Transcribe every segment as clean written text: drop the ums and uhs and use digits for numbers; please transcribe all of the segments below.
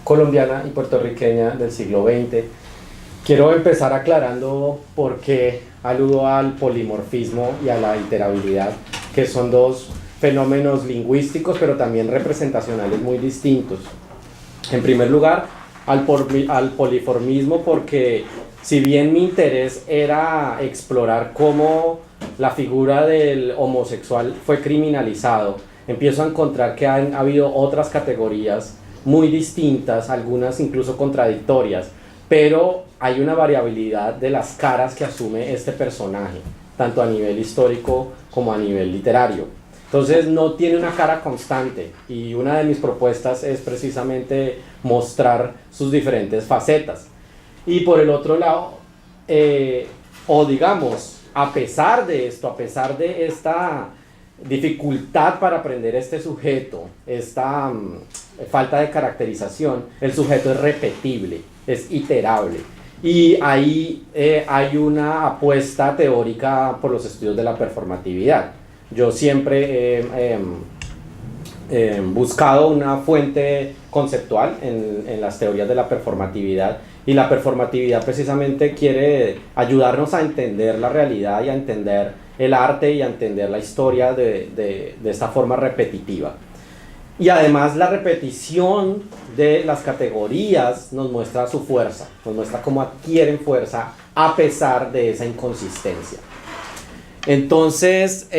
colombiana y puertorriqueña del siglo XX. Quiero empezar aclarando por qué aludo al polimorfismo y a la iterabilidad, que son dos fenómenos lingüísticos pero también representacionales muy distintos. En primer lugar, al poliformismo, porque si bien mi interés era explorar cómo la figura del homosexual fue criminalizado, empiezo a encontrar que han habido otras categorías muy distintas, algunas incluso contradictorias, pero hay una variabilidad de las caras que asume este personaje, tanto a nivel histórico como a nivel literario. Entonces no tiene una cara constante, y una de mis propuestas es precisamente mostrar sus diferentes facetas. Y por el otro lado, o digamos, a pesar de esto, a pesar de esta dificultad para aprender este sujeto, esta falta de caracterización, el sujeto es repetible, es iterable. Y ahí hay una apuesta teórica por los estudios de la performatividad. Yo siempre he buscado una fuente conceptual en las teorías de la performatividad, y la performatividad precisamente quiere ayudarnos a entender la realidad y a entender el arte y a entender la historia de esta forma repetitiva. Y además la repetición de las categorías nos muestra su fuerza, nos muestra cómo adquieren fuerza a pesar de esa inconsistencia. Entonces,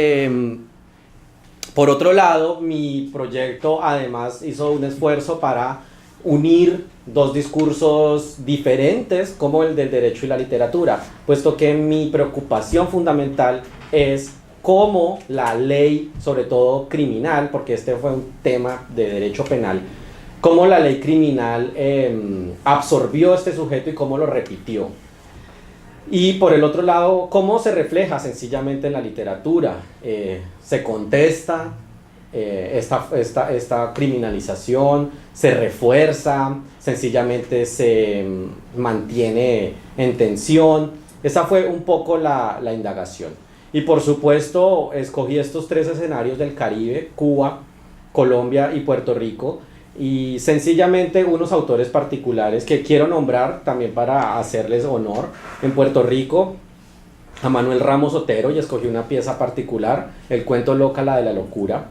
por otro lado, mi proyecto además hizo un esfuerzo para unir dos discursos diferentes, como el del derecho y la literatura, puesto que mi preocupación fundamental es cómo la ley, sobre todo criminal, porque este fue un tema de derecho penal, cómo la ley criminal absorbió este sujeto y cómo lo repitió. Y por el otro lado, cómo se refleja sencillamente en la literatura. Se contesta esta criminalización, se refuerza, sencillamente se mantiene en tensión. Esa fue un poco la indagación. Y por supuesto, escogí estos tres escenarios del Caribe: Cuba, Colombia y Puerto Rico, y sencillamente unos autores particulares que quiero nombrar también para hacerles honor. En Puerto Rico, a Manuel Ramos Otero, y escogí una pieza particular, el cuento Loca, la de la locura.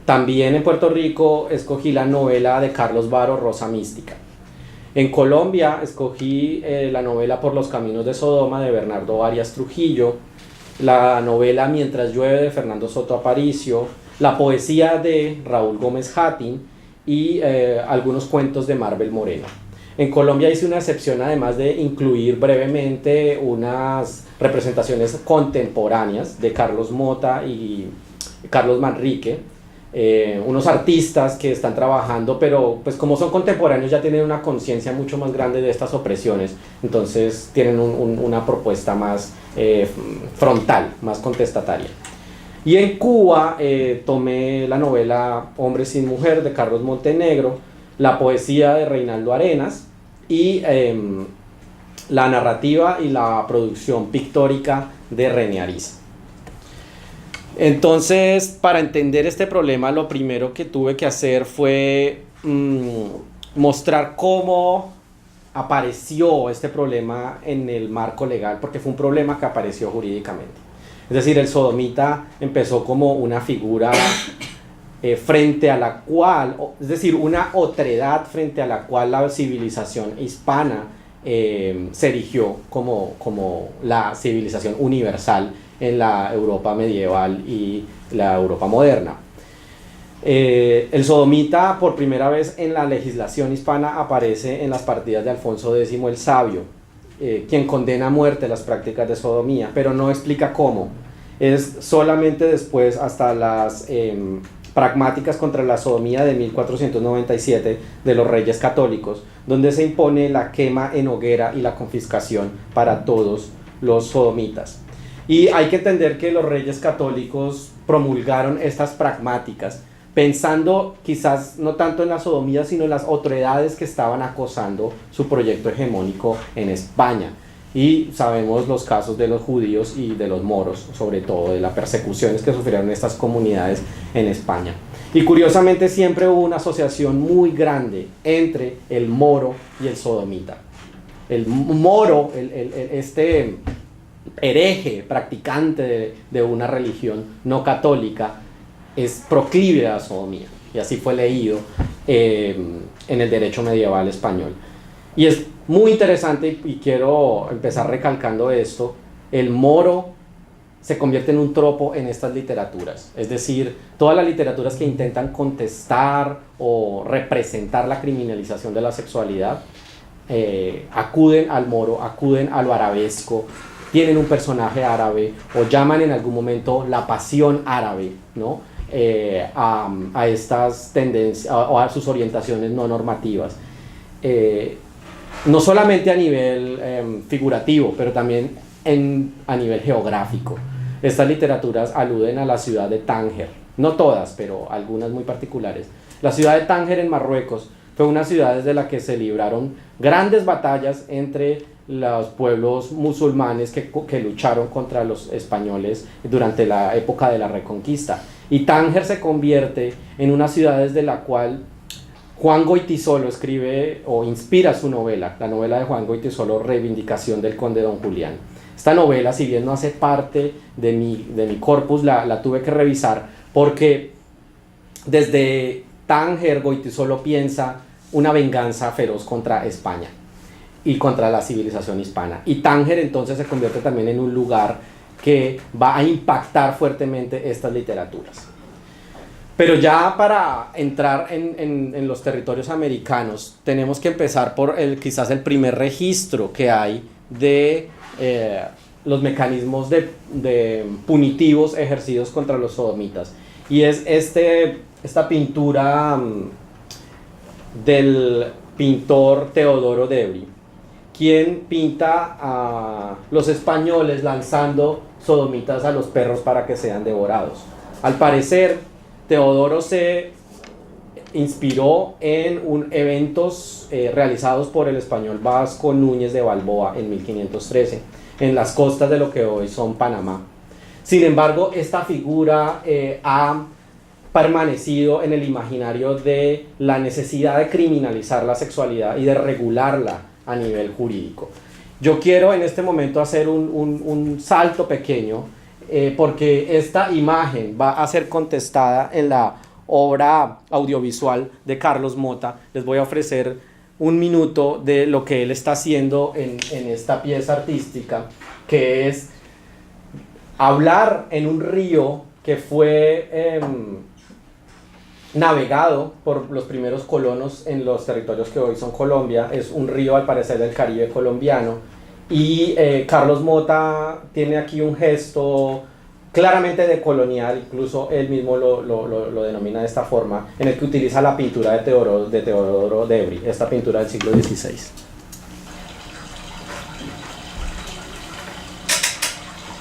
También en Puerto Rico escogí la novela de Carlos Varo, Rosa Mística. En Colombia escogí la novela Por los caminos de Sodoma, de Bernardo Arias Trujillo, la novela Mientras llueve, de Fernando Soto Aparicio, la poesía de Raúl Gómez Hattin y algunos cuentos de Marvel Moreno. En Colombia hice una excepción, además de incluir brevemente unas representaciones contemporáneas de Carlos Mota y Carlos Manrique, unos artistas que están trabajando, pero pues como son contemporáneos ya tienen una conciencia mucho más grande de estas opresiones, entonces tienen una propuesta más frontal, más contestataria. Y en Cuba tomé la novela Hombre sin mujer, de Carlos Montenegro, la poesía de Reinaldo Arenas y la narrativa y la producción pictórica de René Ariza. Entonces, para entender este problema, lo primero que tuve que hacer fue mostrar cómo apareció este problema en el marco legal, porque fue un problema que apareció jurídicamente. Es decir, el sodomita empezó como una figura frente a la cual, es decir, una otredad frente a la cual la civilización hispana se erigió como la civilización universal en la Europa medieval y la Europa moderna. El sodomita, por primera vez en la legislación hispana, aparece en las partidas de Alfonso X el Sabio, quien condena a muerte las prácticas de sodomía, pero no explica cómo. Es solamente después, hasta las pragmáticas contra la sodomía de 1497 de los Reyes Católicos, donde se impone la quema en hoguera y la confiscación para todos los sodomitas. Y hay que entender que los Reyes Católicos promulgaron estas pragmáticas pensando quizás no tanto en la sodomía, sino en las otredades que estaban acosando su proyecto hegemónico en España. Y sabemos los casos de los judíos y de los moros, sobre todo de las persecuciones que sufrieron estas comunidades en España. Y curiosamente siempre hubo una asociación muy grande entre el moro y el sodomita. El moro, este hereje, practicante de una religión no católica, es proclive a la sodomía. Y así fue leído en el derecho medieval español. Y es muy interesante, y quiero empezar recalcando esto: el moro se convierte en un tropo en estas literaturas. Es decir, todas las literaturas que intentan contestar o representar la criminalización de la sexualidad acuden al moro, acuden a lo arabesco, tienen un personaje árabe o llaman en algún momento la pasión árabe, ¿no? A estas tendencias o a sus orientaciones no normativas. No solamente a nivel figurativo, pero también a nivel geográfico. Estas literaturas aluden a la ciudad de Tánger, no todas, pero algunas muy particulares. La ciudad de Tánger en Marruecos fue una ciudad desde la que se libraron grandes batallas entre los pueblos musulmanes que lucharon contra los españoles durante la época de la Reconquista. Y Tánger se convierte en una ciudad desde la cual Juan Goytisolo escribe o inspira su novela, la novela de Juan Goytisolo, Reivindicación del Conde Don Julián. Esta novela, si bien no hace parte de mi corpus, la tuve que revisar porque desde Tánger Goytisolo piensa una venganza feroz contra España y contra la civilización hispana. Y Tánger entonces se convierte también en un lugar que va a impactar fuertemente estas literaturas. Pero ya para entrar en los territorios americanos, tenemos que empezar por quizás el primer registro que hay de los mecanismos de punitivos ejercidos contra los sodomitas. Y es esta pintura del pintor Teodoro Debri, quien pinta a los españoles lanzando sodomitas a los perros para que sean devorados. Al parecer, Teodoro se inspiró en eventos realizados por el español Vasco Núñez de Balboa en 1513, en las costas de lo que hoy son Panamá. Sin embargo, esta figura ha permanecido en el imaginario de la necesidad de criminalizar la sexualidad y de regularla a nivel jurídico. Yo quiero en este momento hacer un salto pequeño porque esta imagen va a ser contestada en la obra audiovisual de Carlos Mota. Les voy a ofrecer un minuto de lo que él está haciendo en esta pieza artística, que es hablar en un río que fue navegado por los primeros colonos en los territorios que hoy son Colombia. Es un río al parecer del Caribe colombiano, y Carlos Mota tiene aquí un gesto claramente decolonial, incluso él mismo lo denomina de esta forma, en el que utiliza la pintura de Teodoro Debri, esta pintura del siglo XVI.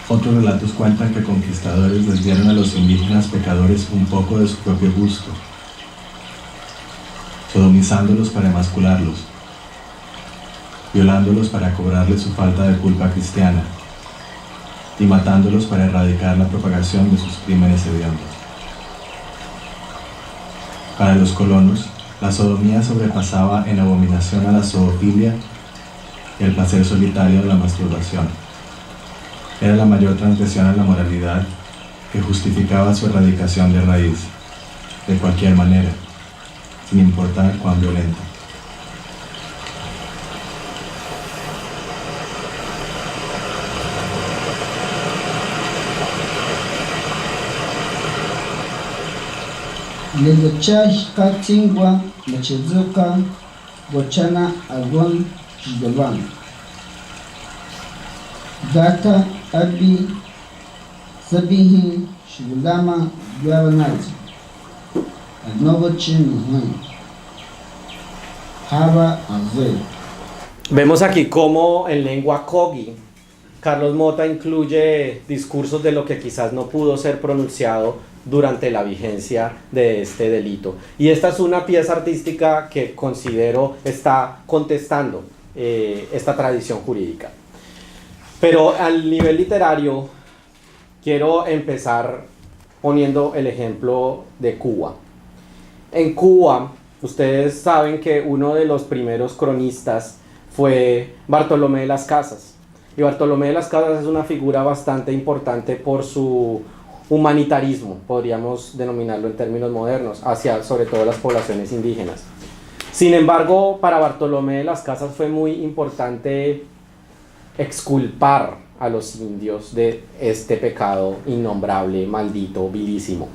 Otros relatos cuentan que conquistadores les dieron a los indígenas pecadores un poco de su propio gusto, sodomizándolos para emascularlos, violándolos para cobrarles su falta de culpa cristiana y matándolos para erradicar la propagación de sus crímenes hediondos. Para los colonos, la sodomía sobrepasaba en abominación a la zoofilia y el placer solitario de la masturbación. Era la mayor transgresión a la moralidad que justificaba su erradicación de raíz, de cualquier manera, sin importar cuán violenta. Katingwa Machizuka Bochana Agon Jidovan Gata Abi Sabihi Shigulama Yavanati Novochi Nuhan Haba Azul. Vemos aquí cómo en lengua kogi Carlos Mota incluye discursos de lo que quizás no pudo ser pronunciado durante la vigencia de este delito. Y esta es una pieza artística que considero está contestando esta tradición jurídica. Pero al nivel literario, quiero empezar poniendo el ejemplo de Cuba. en Cuba, ustedes saben que uno de los primeros cronistas fue Bartolomé de las Casas. Y Bartolomé de las Casas es una figura bastante importante por su humanitarismo, podríamos denominarlo en términos modernos, hacia sobre todo las poblaciones indígenas. Sin embargo, para Bartolomé de las Casas fue muy importante exculpar a los indios de este pecado innombrable, maldito, vilísimo.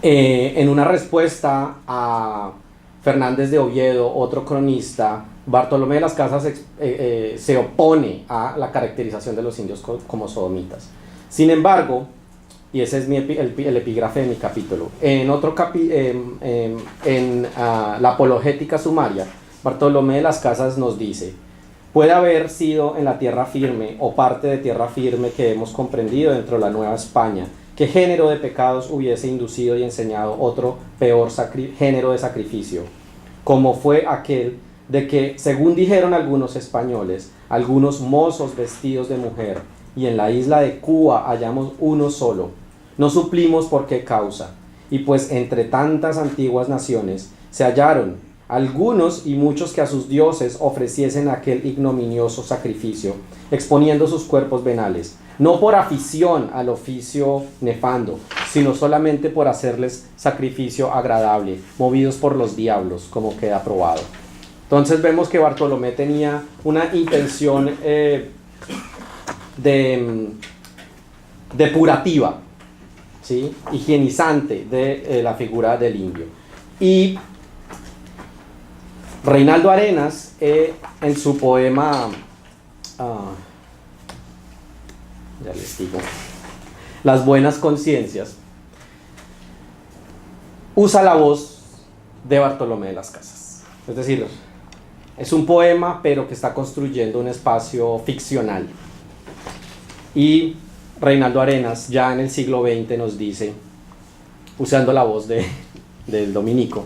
En una respuesta a Fernández de Oviedo, otro cronista, Bartolomé de las Casas se opone a la caracterización de los indios como sodomitas. Sin embargo, y ese es el epígrafe de mi capítulo, en la apologética sumaria, Bartolomé de las Casas nos dice: puede haber sido en la tierra firme o parte de tierra firme que hemos comprendido dentro de la Nueva España qué género de pecados hubiese inducido y enseñado otro peor género de sacrificio, como fue aquel de que, según dijeron algunos españoles, algunos mozos vestidos de mujer, y en la isla de Cuba hallamos uno solo. No suplimos por qué causa, y pues entre tantas antiguas naciones se hallaron algunos y muchos que a sus dioses ofreciesen aquel ignominioso sacrificio, exponiendo sus cuerpos venales, no por afición al oficio nefando, sino solamente por hacerles sacrificio agradable, movidos por los diablos, como queda probado. Entonces vemos que Bartolomé tenía una intención depurativa, ¿sí? Higienizante de la figura del indio. Y Reinaldo Arenas, en su poema, ya les digo, Las Buenas Conciencias, usa la voz de Bartolomé de las Casas. Es decir, es un poema, pero que está construyendo un espacio ficcional. Y Reinaldo Arenas, ya en el siglo XX, nos dice, usando la voz del dominico: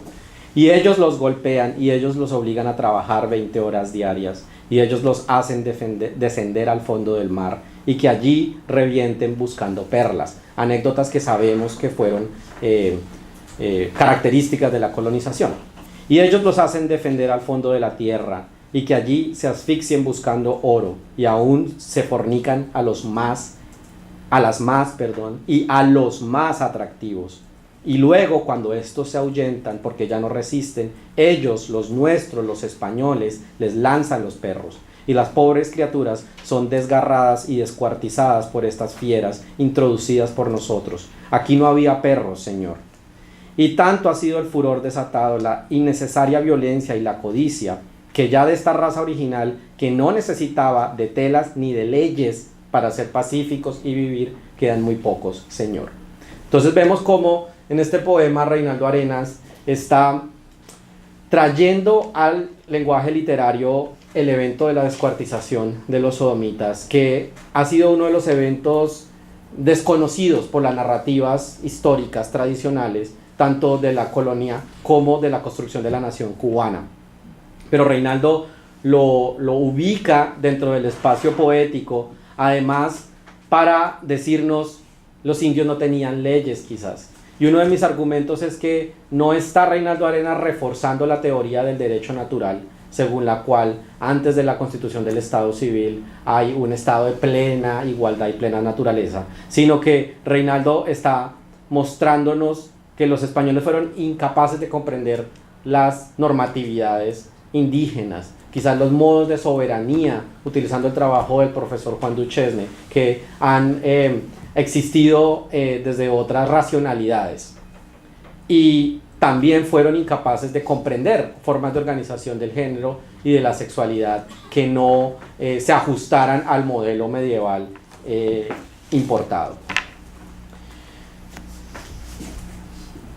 y ellos los golpean y ellos los obligan a trabajar 20 horas diarias, y ellos los hacen descender al fondo del mar, y que allí revienten buscando perlas. Anécdotas que sabemos que fueron características de la colonización. Y ellos los hacen descender al fondo de la tierra, y que allí se asfixien buscando oro, y aún se fornican a los más atractivos. Y luego, cuando estos se ahuyentan porque ya no resisten, ellos, los nuestros, los españoles, les lanzan los perros, y las pobres criaturas son desgarradas y descuartizadas por estas fieras introducidas por nosotros. Aquí no había perros, Señor. Y tanto ha sido el furor desatado, la innecesaria violencia y la codicia, que ya de esta raza original, que no necesitaba de telas ni de leyes para ser pacíficos y vivir, quedan muy pocos, Señor. Entonces vemos cómo en este poema Reinaldo Arenas está trayendo al lenguaje literario el evento de la descuartización de los sodomitas, que ha sido uno de los eventos desconocidos por las narrativas históricas tradicionales, tanto de la colonia como de la construcción de la nación cubana. Pero Reinaldo lo ubica dentro del espacio poético, además para decirnos: los indios no tenían leyes, quizás. Y uno de mis argumentos es que no está Reinaldo Arenas reforzando la teoría del derecho natural, según la cual antes de la constitución del Estado civil hay un estado de plena igualdad y plena naturaleza, sino que Reinaldo está mostrándonos que los españoles fueron incapaces de comprender las normatividades indígenas, quizás los modos de soberanía, utilizando el trabajo del profesor Juan Duchesne, que han existido desde otras racionalidades, y también fueron incapaces de comprender formas de organización del género y de la sexualidad que no se ajustaran al modelo medieval importado.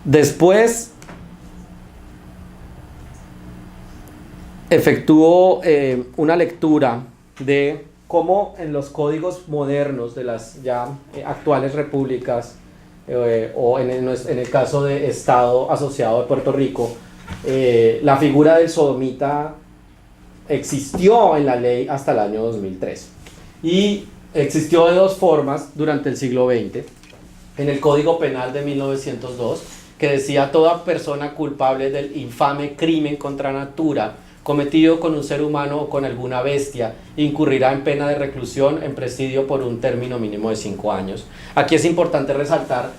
Después efectuó una lectura de cómo en los códigos modernos de las ya actuales repúblicas, o en el caso de Estado asociado de Puerto Rico, la figura del sodomita existió en la ley hasta el año 2003. Y existió de dos formas durante el siglo XX. En el Código Penal de 1902, que decía: toda persona culpable del infame crimen contra natura cometido con un ser humano o con alguna bestia incurrirá en pena de reclusión en presidio por un término mínimo de 5 años. Aquí es importante resaltar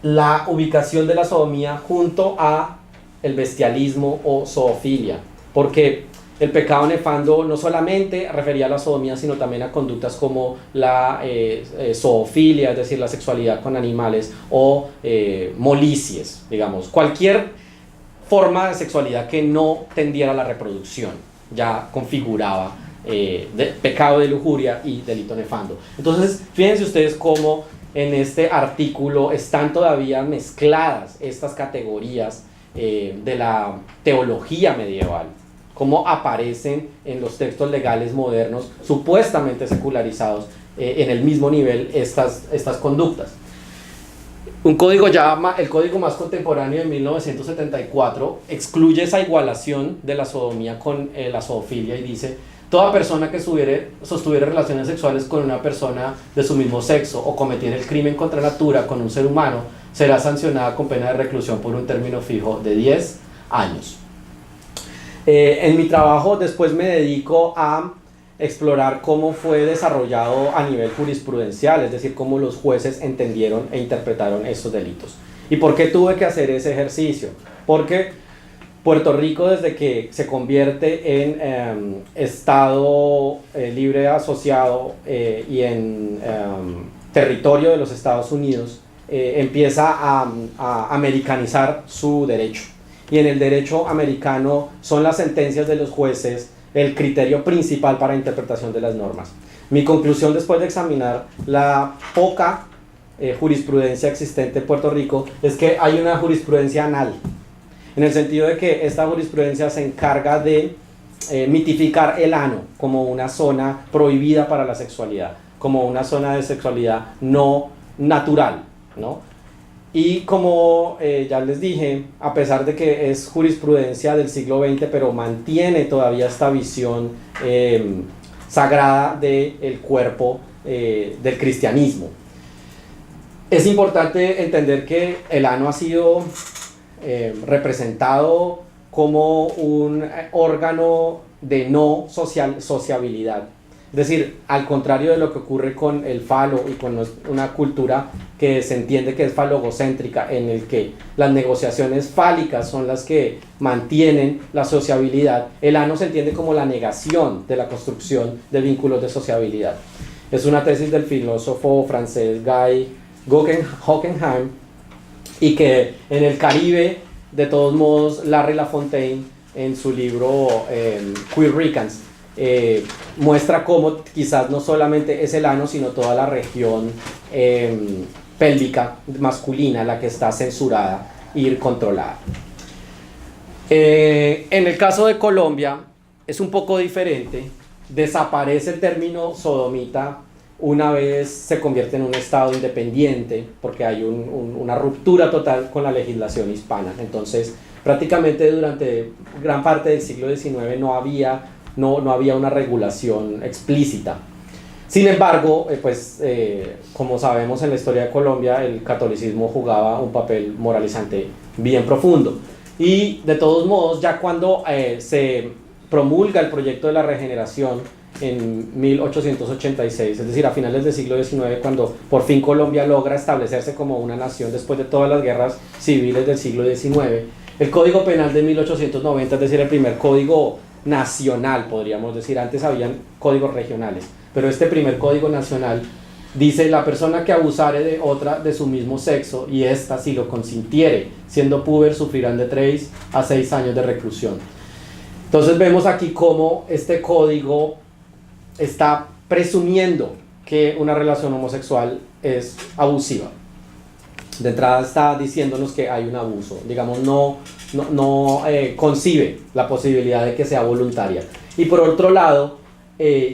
la ubicación de la sodomía junto a el bestialismo o zoofilia, porque el pecado nefando no solamente refería a la sodomía, sino también a conductas como la zoofilia, es decir, la sexualidad con animales, o molicies, digamos, cualquier forma de sexualidad que no tendiera a la reproducción, ya configuraba pecado de lujuria y delito nefando. Entonces, fíjense ustedes cómo en este artículo están todavía mezcladas estas categorías de la teología medieval, cómo aparecen en los textos legales modernos supuestamente secularizados en el mismo nivel estas conductas. Un código el código más contemporáneo de 1974 excluye esa igualación de la sodomía con la zoofilia y dice: toda persona que sostuviera relaciones sexuales con una persona de su mismo sexo o cometiera el crimen contra natura con un ser humano será sancionada con pena de reclusión por un término fijo de 10 años. En mi trabajo después me dedico a explorar cómo fue desarrollado a nivel jurisprudencial, es decir, cómo los jueces entendieron e interpretaron estos delitos. ¿Y por qué tuve que hacer ese ejercicio? Porque Puerto Rico, desde que se convierte en Estado libre asociado y en territorio de los Estados Unidos, empieza a americanizar su derecho. Y en el derecho americano son las sentencias de los jueces el criterio principal para interpretación de las normas. Mi conclusión después de examinar la poca jurisprudencia existente en Puerto Rico es que hay una jurisprudencia anal, en el sentido de que esta jurisprudencia se encarga de mitificar el ano como una zona prohibida para la sexualidad, como una zona de sexualidad no natural, ¿no? Y como ya les dije, a pesar de que es jurisprudencia del siglo XX, pero mantiene todavía esta visión sagrada del cuerpo del cristianismo. Es importante entender que el ano ha sido representado como un órgano de no sociabilidad. Es decir, al contrario de lo que ocurre con el falo y con una cultura que se entiende que es falogocéntrica, en el que las negociaciones fálicas son las que mantienen la sociabilidad, el ano se entiende como la negación de la construcción de vínculos de sociabilidad. Es una tesis del filósofo francés Guy Hockenheim, y que en el Caribe, de todos modos, Larry Lafontaine, en su libro Queer Ricans, muestra cómo quizás no solamente es el ano, sino toda la región pélvica masculina la que está censurada y controlada. En el caso de Colombia es un poco diferente. Desaparece el término sodomita una vez se convierte en un estado independiente, porque hay una ruptura total con la legislación hispana. Entonces, prácticamente durante gran parte del siglo XIX no había una regulación explícita. Sin embargo, como sabemos en la historia de Colombia, el catolicismo jugaba un papel moralizante bien profundo. Y de todos modos, ya cuando se promulga el proyecto de la regeneración en 1886, es decir, a finales del siglo XIX, cuando por fin Colombia logra establecerse como una nación después de todas las guerras civiles del siglo XIX, el Código Penal de 1890, es decir, el primer código nacional, podríamos decir, antes habían códigos regionales, pero este primer código nacional dice: la persona que abusare de otra de su mismo sexo y ésta, si lo consintiere, siendo puber, sufrirán de 3 a 6 años de reclusión. Entonces vemos aquí cómo este código está presumiendo que una relación homosexual es abusiva. De entrada está diciéndonos que hay un abuso, digamos, no concibe la posibilidad de que sea voluntaria. Y por otro lado,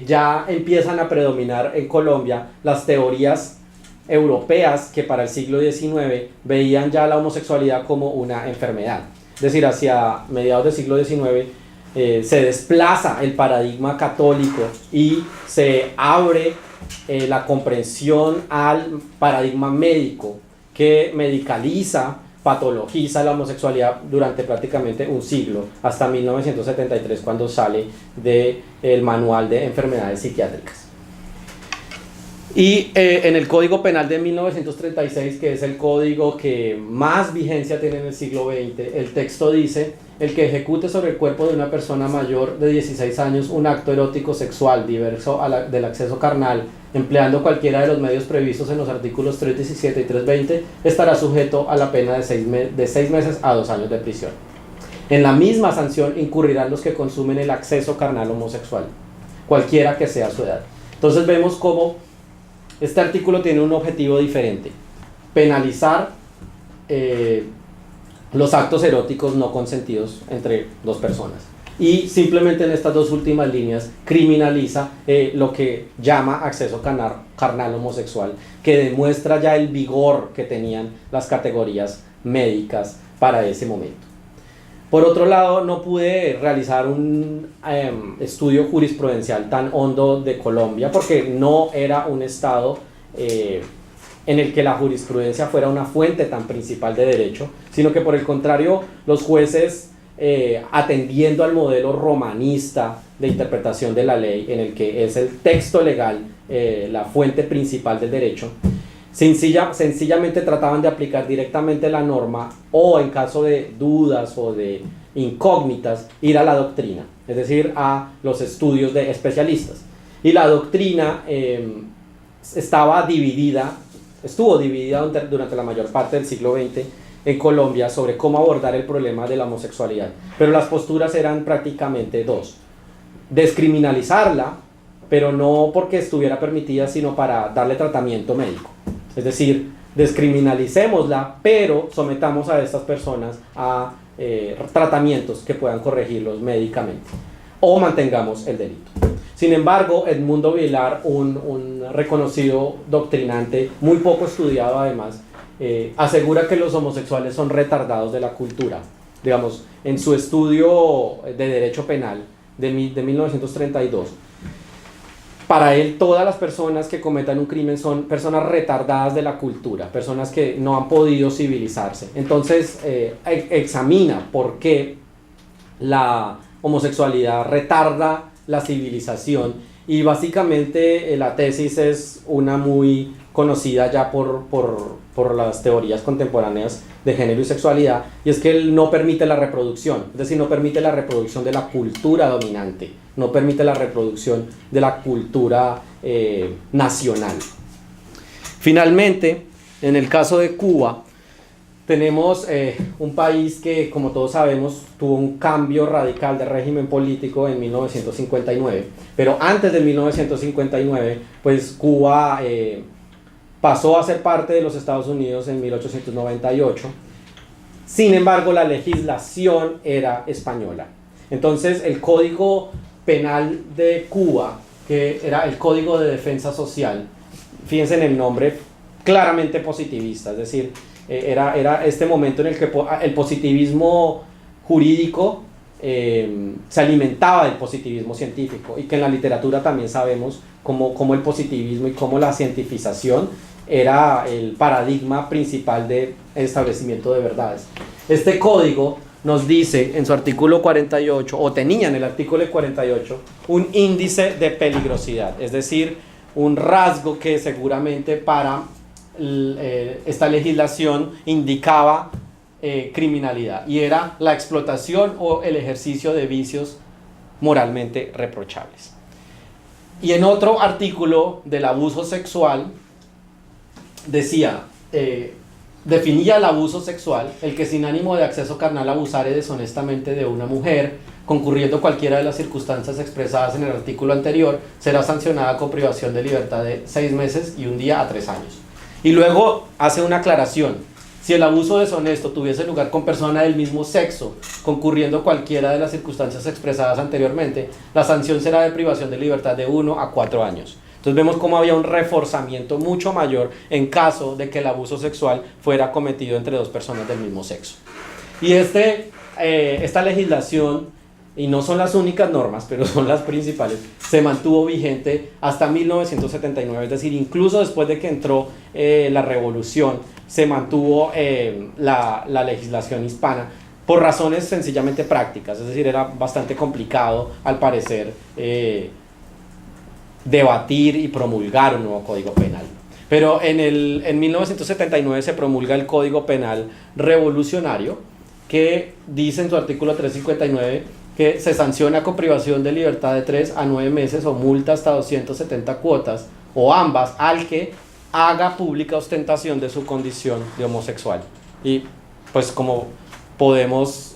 ya empiezan a predominar en Colombia las teorías europeas que para el siglo XIX veían ya la homosexualidad como una enfermedad. Es decir, hacia mediados del siglo XIX se desplaza el paradigma católico y se abre la comprensión al paradigma médico, que medicaliza, patologiza la homosexualidad durante prácticamente un siglo, hasta 1973, cuando sale del Manual de Enfermedades Psiquiátricas. Y en el Código Penal de 1936, que es el código que más vigencia tiene en el siglo XX, el texto dice: el que ejecute sobre el cuerpo de una persona mayor de 16 años un acto erótico sexual diverso del acceso carnal, empleando cualquiera de los medios previstos en los artículos 317 y 320, estará sujeto a la pena de 6 meses a 2 años de prisión. En la misma sanción incurrirán los que consumen el acceso carnal homosexual, cualquiera que sea su edad. Entonces vemos cómo este artículo tiene un objetivo diferente: penalizar los actos eróticos no consentidos entre dos personas. Y simplemente en estas dos últimas líneas criminaliza lo que llama acceso carnal homosexual, que demuestra ya el vigor que tenían las categorías médicas para ese momento. Por otro lado, no pude realizar un estudio jurisprudencial tan hondo de Colombia, porque no era un estado en el que la jurisprudencia fuera una fuente tan principal de derecho, sino que por el contrario, los jueces, atendiendo al modelo romanista de interpretación de la ley, en el que es el texto legal la fuente principal del derecho, sencillamente trataban de aplicar directamente la norma, o en caso de dudas o de incógnitas, ir a la doctrina, es decir, a los estudios de especialistas. Y la doctrina estuvo dividida durante la mayor parte del siglo XX en Colombia sobre cómo abordar el problema de la homosexualidad, pero las posturas eran prácticamente dos: descriminalizarla, pero no porque estuviera permitida, sino para darle tratamiento médico. Es decir, descriminalicémosla, pero sometamos a estas personas a tratamientos que puedan corregirlos médicamente, o mantengamos el delito. Sin embargo, Edmundo Vilar, un reconocido doctrinante, muy poco estudiado además, asegura que los homosexuales son retardados de la cultura. Digamos, en su estudio de derecho penal de 1932, para él todas las personas que cometan un crimen son personas retardadas de la cultura, personas que no han podido civilizarse. Entonces examina por qué la homosexualidad retarda la civilización, y básicamente la tesis es una muy conocida ya por las teorías contemporáneas de género y sexualidad, y es que él no permite la reproducción, es decir, no permite la reproducción de la cultura dominante, no permite la reproducción de la cultura nacional. Finalmente, en el caso de Cuba, tenemos un país que, como todos sabemos, tuvo un cambio radical de régimen político en 1959, pero antes de 1959, pues Cuba pasó a ser parte de los Estados Unidos en 1898. Sin embargo, la legislación era española. Entonces, el Código Penal de Cuba, que era el Código de Defensa Social, fíjense en el nombre, claramente positivista, es decir, era este momento en el que el positivismo jurídico se alimentaba del positivismo científico, y que en la literatura también sabemos cómo el positivismo y cómo la cientificación era el paradigma principal de establecimiento de verdades. Este código nos dice en su artículo 48, o tenía en el artículo 48, un índice de peligrosidad, es decir, un rasgo que seguramente para esta legislación indicaba criminalidad, y era la explotación o el ejercicio de vicios moralmente reprochables. Y en otro artículo del abuso sexual decía, definía el abuso sexual: el que sin ánimo de acceso carnal abusare deshonestamente de una mujer, concurriendo cualquiera de las circunstancias expresadas en el artículo anterior, será sancionada con privación de libertad de 6 meses y 1 día a 3 años. Y luego hace una aclaración: si el abuso deshonesto tuviese lugar con persona del mismo sexo, concurriendo cualquiera de las circunstancias expresadas anteriormente, la sanción será de privación de libertad de 1 a 4 años. Entonces vemos cómo había un reforzamiento mucho mayor en caso de que el abuso sexual fuera cometido entre dos personas del mismo sexo. Y esta legislación y no son las únicas normas, pero son las principales, se mantuvo vigente hasta 1979, es decir, incluso después de que entró la revolución, se mantuvo la legislación hispana por razones sencillamente prácticas, es decir, era bastante complicado, al parecer, debatir y promulgar un nuevo Código Penal. Pero en 1979 se promulga el Código Penal Revolucionario, que dice en su artículo 359 que se sanciona con privación de libertad de 3 a 9 meses o multa hasta 270 cuotas, o ambas, al que haga pública ostentación de su condición de homosexual. Y pues como podemos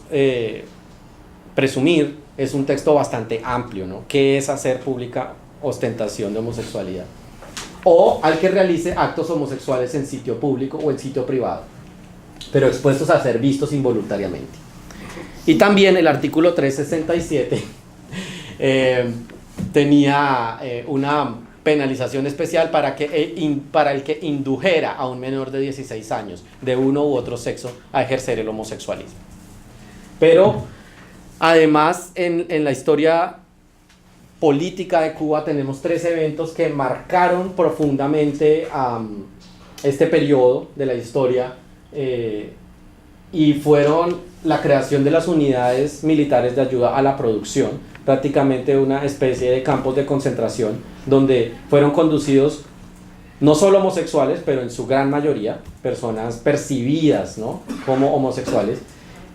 presumir, es un texto bastante amplio, ¿no? ¿Qué es hacer pública ostentación de homosexualidad? O al que realice actos homosexuales en sitio público o en sitio privado, pero expuestos a ser vistos involuntariamente. Y también el artículo 367 tenía una penalización especial para el que indujera a un menor de 16 años de uno u otro sexo a ejercer el homosexualismo. Pero además en la historia política de Cuba tenemos 3 eventos que marcaron profundamente este periodo de la historia, y fueron la creación de las unidades militares de ayuda a la producción, prácticamente una especie de campos de concentración donde fueron conducidos no solo homosexuales, pero en su gran mayoría personas percibidas, ¿no?, como homosexuales,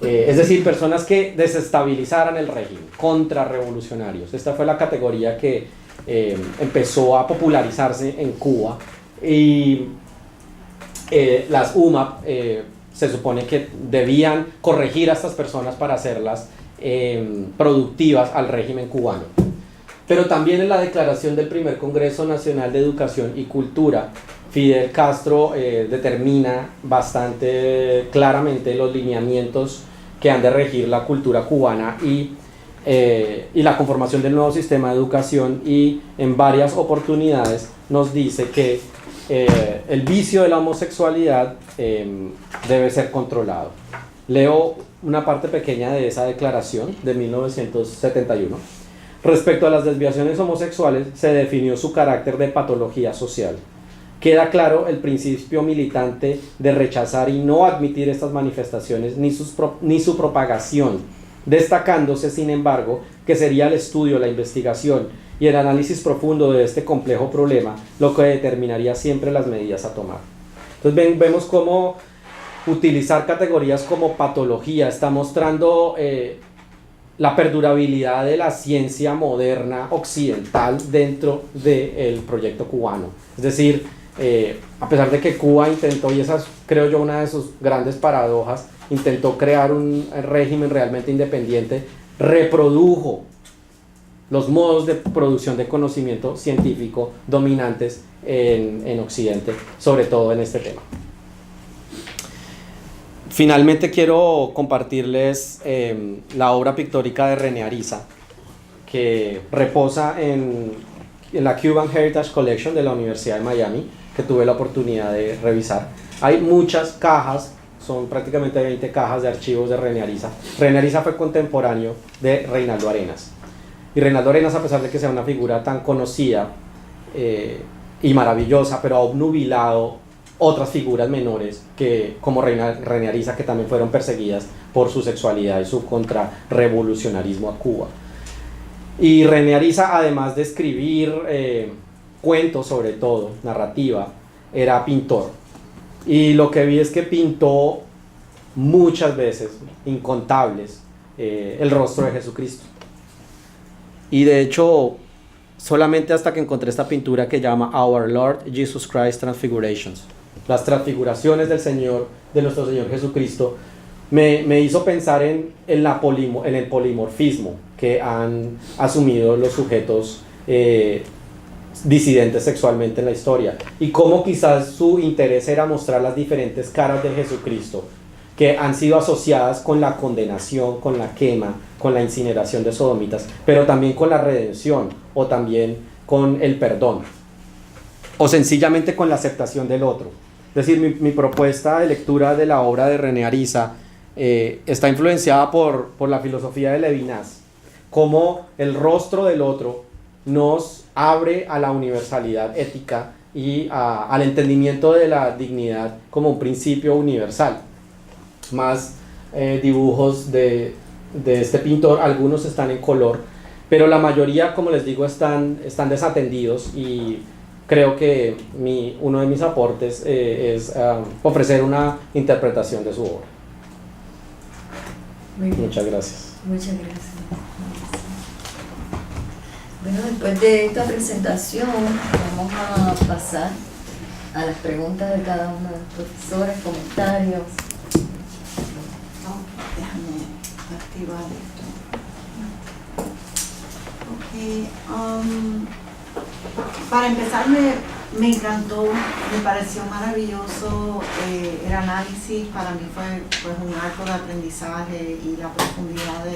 es decir, personas que desestabilizaran el régimen, contrarrevolucionarios. Esta fue la categoría que empezó a popularizarse en Cuba, y las UMAP se supone que debían corregir a estas personas para hacerlas productivas al régimen cubano. Pero también en la declaración del primer Congreso Nacional de Educación y Cultura, Fidel Castro determina bastante claramente los lineamientos que han de regir la cultura cubana y la conformación del nuevo sistema de educación, y en varias oportunidades nos dice que el vicio de la homosexualidad debe ser controlado. Leo una parte pequeña de esa declaración de 1971. Respecto a las desviaciones homosexuales, se definió su carácter de patología social. Queda claro el principio militante de rechazar y no admitir estas manifestaciones ni su propagación, destacándose, sin embargo, que sería el estudio, la investigación y el análisis profundo de este complejo problema lo que determinaría siempre las medidas a tomar. Entonces vemos cómo utilizar categorías como patología está mostrando la perdurabilidad de la ciencia moderna occidental dentro del proyecto cubano. Es decir, a pesar de que Cuba intentó, y esa es, creo yo, una de sus grandes paradojas, intentó crear un régimen realmente independiente, reprodujo los modos de producción de conocimiento científico dominantes en Occidente, sobre todo en este tema. Finalmente quiero compartirles la obra pictórica de René Ariza, que reposa en la Cuban Heritage Collection de la Universidad de Miami, que tuve la oportunidad de revisar. Hay muchas cajas, son prácticamente 20 cajas de archivos de René Ariza. René Ariza fue contemporáneo de Reinaldo Arenas. Y Reinaldo Arenas, a pesar de que sea una figura tan conocida y maravillosa, pero ha obnubilado otras figuras menores como René Ariza, que también fueron perseguidas por su sexualidad y su contrarrevolucionarismo a Cuba. Y René Ariza, además de escribir cuentos, sobre todo, narrativa, era pintor. Y lo que vi es que pintó muchas veces, incontables, el rostro de Jesucristo. Y de hecho, solamente hasta que encontré esta pintura que llama Our Lord Jesus Christ Transfigurations, las transfiguraciones de nuestro Señor Jesucristo, me hizo pensar en el polimorfismo que han asumido los sujetos disidentes sexualmente en la historia, y cómo quizás su interés era mostrar las diferentes caras de Jesucristo que han sido asociadas con la condenación, con la quema, con la incineración de sodomitas, pero también con la redención, o también con el perdón, o sencillamente con la aceptación del otro. Es decir, mi propuesta de lectura de la obra de René Ariza está influenciada por la filosofía de Levinas, cómo el rostro del otro nos abre a la universalidad ética y al entendimiento de la dignidad como un principio universal. Más dibujos de este pintor, algunos están en color, pero la mayoría, como les digo, están desatendidos, y creo que uno de mis aportes es ofrecer una interpretación de su obra. Muchas gracias. Muchas gracias. Bueno, después de esta presentación vamos a pasar a las preguntas de cada uno de los profesores, comentarios. Déjame activar esto. Para empezar, me encantó, me pareció maravilloso el análisis. Para mí fue pues, un arco de aprendizaje y la profundidad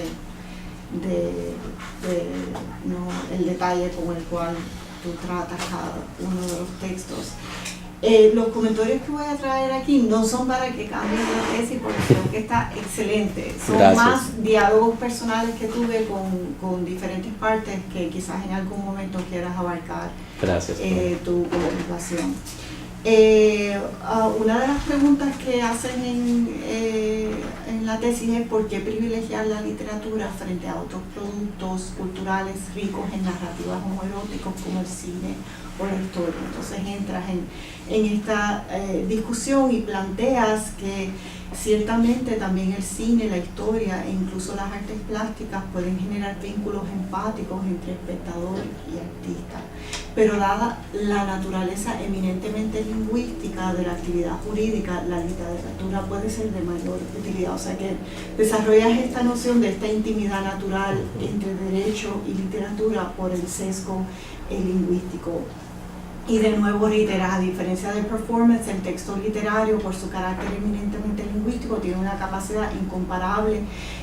el detalle con el cual tú tratas cada uno de los textos. Los comentarios que voy a traer aquí no son para que cambien la tesis, porque creo que está excelente. Son Gracias. más diálogos personales que tuve con diferentes partes que quizás en algún momento quieras abarcar. Gracias. Tu comunicación. Una de las preguntas que hacen en la tesis es por qué privilegiar la literatura frente a otros productos culturales ricos en narrativas homoeróticos como el cine o la historia. Entonces entras en esta discusión y planteas que ciertamente también el cine, la historia e incluso las artes plásticas pueden generar vínculos empáticos entre espectador y artista. Pero dada la naturaleza eminentemente lingüística de la actividad jurídica, la literatura puede ser de mayor utilidad. O sea que desarrollas esta noción de esta intimidad natural entre derecho y literatura por el sesgo lingüístico. Y de nuevo reiteras, a diferencia del performance, el texto literario, por su carácter eminentemente lingüístico, tiene una capacidad incomparable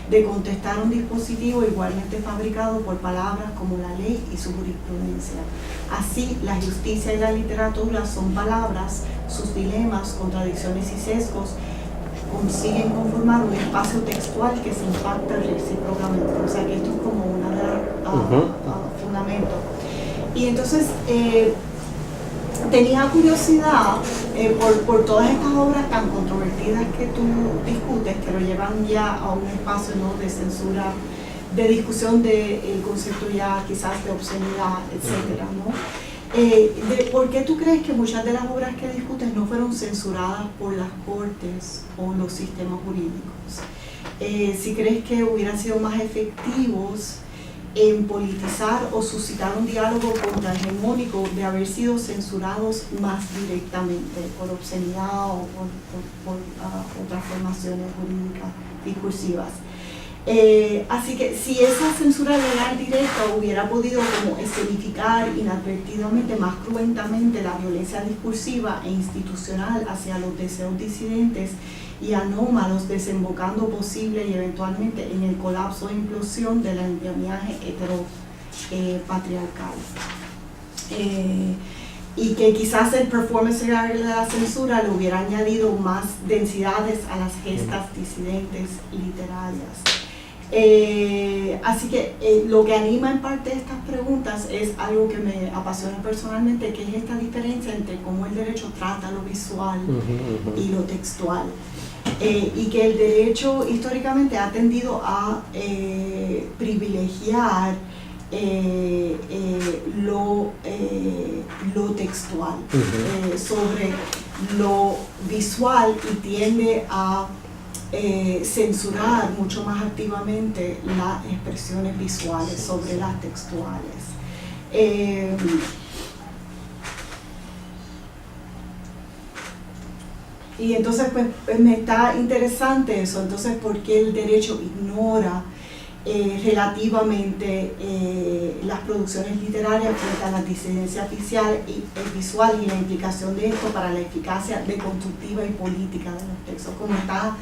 de contestar un dispositivo igualmente fabricado por palabras como la ley y su jurisprudencia. Así, la justicia y la literatura son palabras, sus dilemas, contradicciones y sesgos consiguen conformar un espacio textual que se impacta recíprocamente. O sea que esto es como una de los fundamentos. Y entonces, tenía curiosidad por todas estas obras tan controvertidas que tú discutes, que lo llevan ya a un espacio, ¿no?, de censura, de discusión del concepto ya quizás de obscenidad, etcétera, ¿no? ¿Por qué tú crees que muchas de las obras que discutes no fueron censuradas por las cortes o los sistemas jurídicos? Si crees que hubieran sido más efectivos en politizar o suscitar un diálogo contrahegemónico de haber sido censurados más directamente por obscenidad o por otras formaciones jurídicas discursivas. Así que si esa censura legal directa hubiera podido como escenificar inadvertidamente, más cruentamente, la violencia discursiva e institucional hacia los deseos disidentes y anómalos, desembocando posible y eventualmente en el colapso e implosión del andamiaje heteropatriarcal. Y que quizás el performance de la censura le hubiera añadido más densidades a las gestas disidentes literarias. Así que lo que anima en parte estas preguntas es algo que me apasiona personalmente, que es esta diferencia entre cómo el derecho trata lo visual y lo textual. Y que el derecho históricamente ha tendido a privilegiar lo textual sobre lo visual, y tiende a censurar mucho más activamente las expresiones visuales sobre las textuales. Y entonces pues me está interesante eso. Entonces, ¿por qué el derecho ignora relativamente las producciones literarias frente a la disidencia visual y la implicación de esto para la eficacia deconstructiva y política de los textos? Como está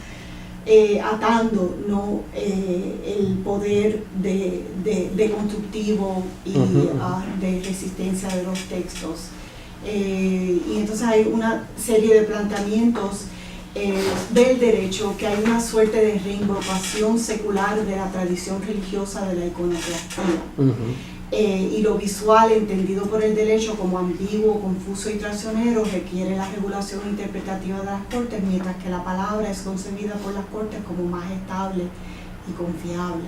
atando, ¿no?, el poder de constructivo y de resistencia de los textos. Y entonces hay una serie de planteamientos del derecho, que hay una suerte de reinvocación secular de la tradición religiosa de la iconoclastía. Y lo visual, entendido por el derecho como ambiguo, confuso y traicionero, requiere la regulación interpretativa de las Cortes, mientras que la palabra es concebida por las Cortes como más estable y confiable.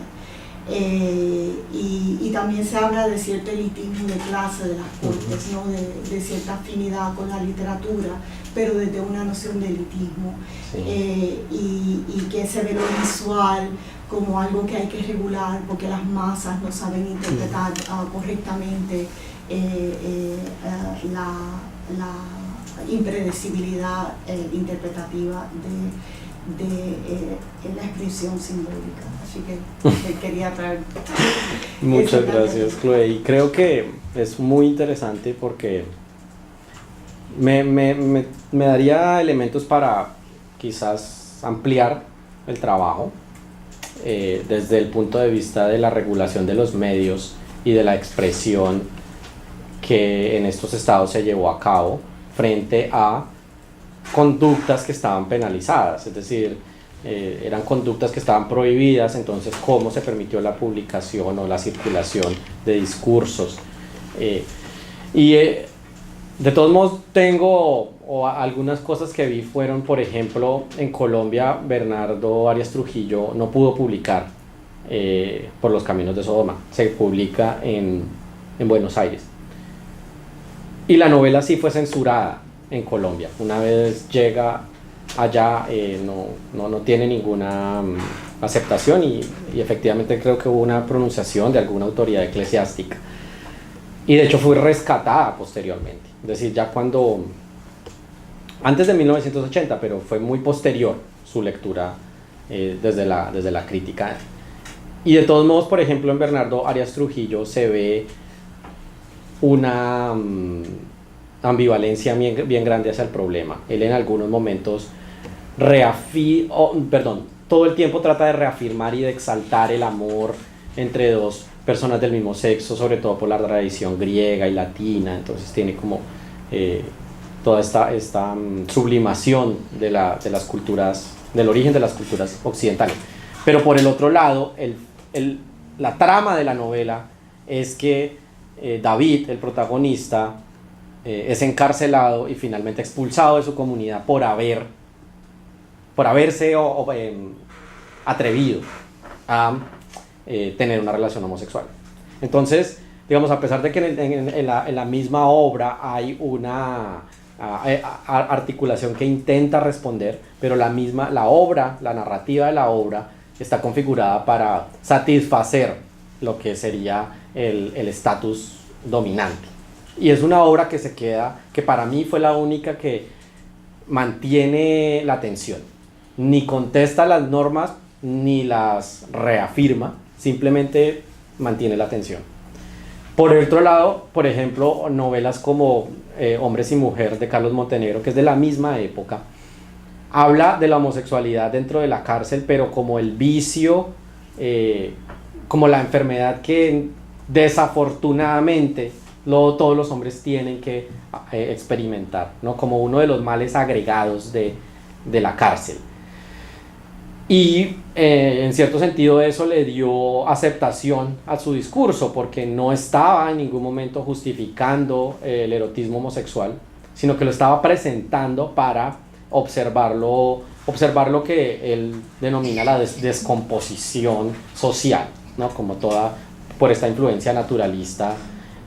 Y también se habla de cierto elitismo de clase de las Cortes, ¿no? de cierta afinidad con la literatura, pero desde una noción de elitismo, y que se ve lo visual como algo que hay que regular porque las masas no saben interpretar correctamente la impredecibilidad interpretativa de la expresión simbólica. Así que quería traer. Muchas gracias, Chloe. Y creo que es muy interesante porque me daría elementos para quizás ampliar el trabajo desde el punto de vista de la regulación de los medios y de la expresión que en estos estados se llevó a cabo frente a conductas que estaban penalizadas, es decir, eran conductas que estaban prohibidas. Entonces, ¿cómo se permitió la publicación o la circulación de discursos? De todos modos, tengo algunas cosas que vi fueron, por ejemplo, en Colombia, Bernardo Arias Trujillo no pudo publicar Por los caminos de Sodoma. Se publica en Buenos Aires. Y la novela sí fue censurada en Colombia. Una vez llega allá, no tiene ninguna aceptación y efectivamente creo que hubo una pronunciación de alguna autoridad eclesiástica. Y de hecho fue rescatada posteriormente. Es decir, ya antes de 1980, pero fue muy posterior su lectura desde la crítica. Y de todos modos, por ejemplo, en Bernardo Arias Trujillo se ve una ambivalencia bien grande hacia el problema. Él en algunos momentos todo el tiempo trata de reafirmar y de exaltar el amor entre dos personas del mismo sexo, sobre todo por la tradición griega y latina. Entonces tiene como toda esta sublimación de las culturas, del origen de las culturas occidentales. Pero por el otro lado, la trama de la novela es que David, el protagonista, es encarcelado y finalmente expulsado de su comunidad por haberse atrevido a tener una relación homosexual. Entonces, digamos, a pesar de que en la misma obra hay una articulación que intenta responder, pero la narrativa de la obra está configurada para satisfacer lo que sería el estatus dominante. Y es una obra que para mí fue la única que mantiene la tensión. Ni contesta las normas, ni las reafirma, simplemente mantiene la tensión. Por el otro lado, por ejemplo, novelas como Hombres y Mujer de Carlos Montenegro, que es de la misma época, habla de la homosexualidad dentro de la cárcel, pero como el vicio, como la enfermedad que desafortunadamente todos los hombres tienen que experimentar, ¿no? Como uno de los males agregados de la cárcel. Y en cierto sentido eso le dio aceptación a su discurso, porque no estaba en ningún momento justificando el erotismo homosexual, sino que lo estaba presentando para observar lo que él denomina la descomposición social, ¿no? Como toda por esta influencia naturalista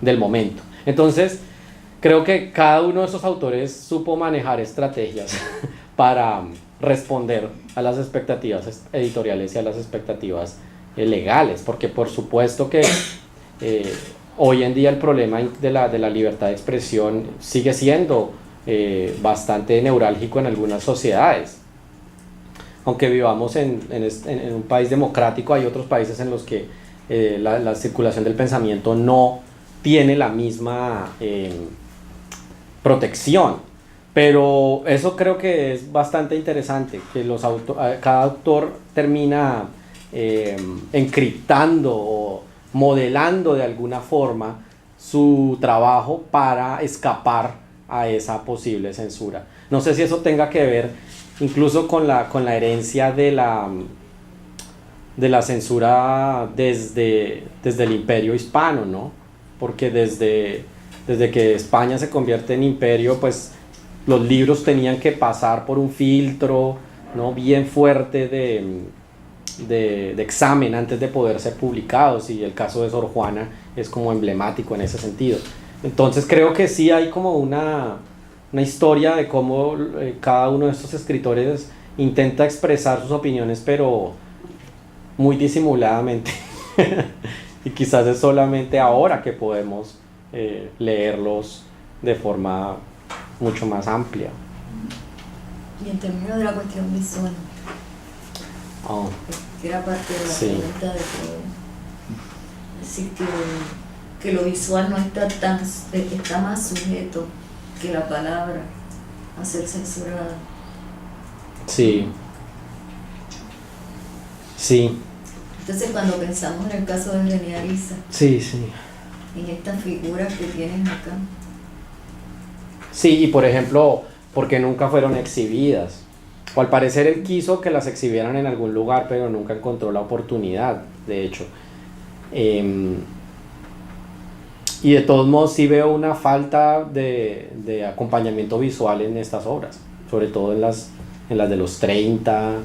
del momento. Entonces, creo que cada uno de esos autores supo manejar estrategias para responder a las expectativas editoriales y a las expectativas legales, porque por supuesto que hoy en día el problema de la libertad de expresión sigue siendo bastante neurálgico en algunas sociedades. Aunque vivamos en un país democrático, hay otros países en los que la circulación del pensamiento no tiene la misma protección. Pero eso creo que es bastante interesante, que cada autor termina encriptando o modelando de alguna forma su trabajo para escapar a esa posible censura. No sé si eso tenga que ver incluso con la herencia de la censura desde el imperio hispano, ¿no? Porque desde que España se convierte en imperio, pues los libros tenían que pasar por un filtro, ¿no?, bien fuerte de examen antes de poder ser publicados, y el caso de Sor Juana es como emblemático en ese sentido. Entonces creo que sí hay como una historia de cómo cada uno de estos escritores intenta expresar sus opiniones, pero muy disimuladamente. Y quizás es solamente ahora que podemos leerlos de forma mucho más amplia. Y en términos de la cuestión visual, Oh, que era parte de la sí. pregunta de todo. Es decir, que lo visual no está está más sujeto que la palabra a ser censurada. Sí. Sí. Entonces, cuando pensamos en el caso de René Ariza, Sí, sí. en estas figuras que tienes acá, Sí, y por ejemplo, porque nunca fueron exhibidas. O al parecer él quiso que las exhibieran en algún lugar, pero nunca encontró la oportunidad, de hecho. Y de todos modos sí veo una falta de acompañamiento visual en estas obras, sobre todo en las de los 30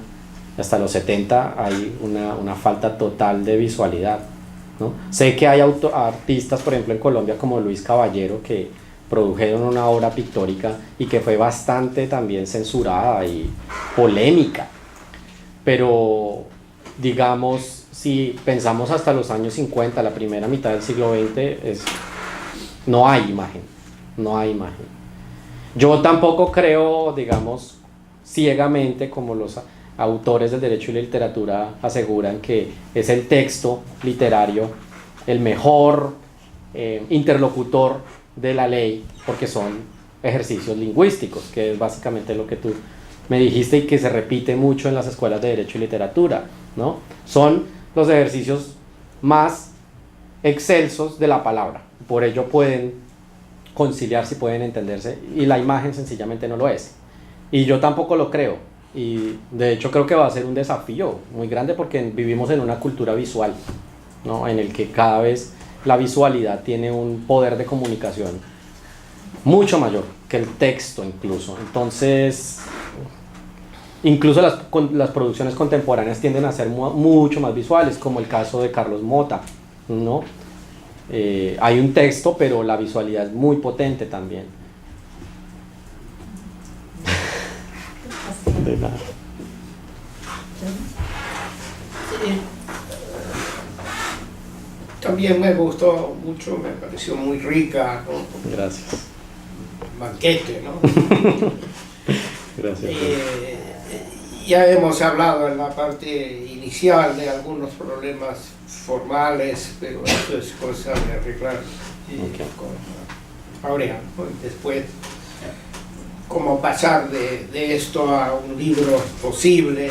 hasta los 70 hay una falta total de visualidad, ¿no? Sé que hay artistas, por ejemplo en Colombia, como Luis Caballero, que produjeron una obra pictórica y que fue bastante también censurada y polémica, pero digamos, si pensamos hasta los años 50, la primera mitad del siglo XX, no hay imagen. Yo tampoco creo, digamos, ciegamente, como los autores del derecho y la literatura aseguran, que es el texto literario el mejor interlocutor de la ley, porque son ejercicios lingüísticos, que es básicamente lo que tú me dijiste y que se repite mucho en las escuelas de derecho y literatura, ¿no? Son los ejercicios más excelsos de la palabra, por ello pueden conciliarse y pueden entenderse, y la imagen sencillamente no lo es, y yo tampoco lo creo, y de hecho creo que va a ser un desafío muy grande, porque vivimos en una cultura visual, ¿no?, en el que cada vez la visualidad tiene un poder de comunicación mucho mayor que el texto incluso. Entonces, incluso las producciones contemporáneas tienden a ser mucho más visuales, como el caso de Carlos Mota, ¿no? Hay un texto, pero la visualidad es muy potente también. De nada. Sí. También me gustó mucho, me pareció muy rica, ¿no? Gracias. Banquete, ¿no? Gracias. Ya hemos hablado en la parte inicial de algunos problemas formales, pero eso es cosa de arreglar con Aurea, ¿no? Después, cómo pasar de esto a un libro posible,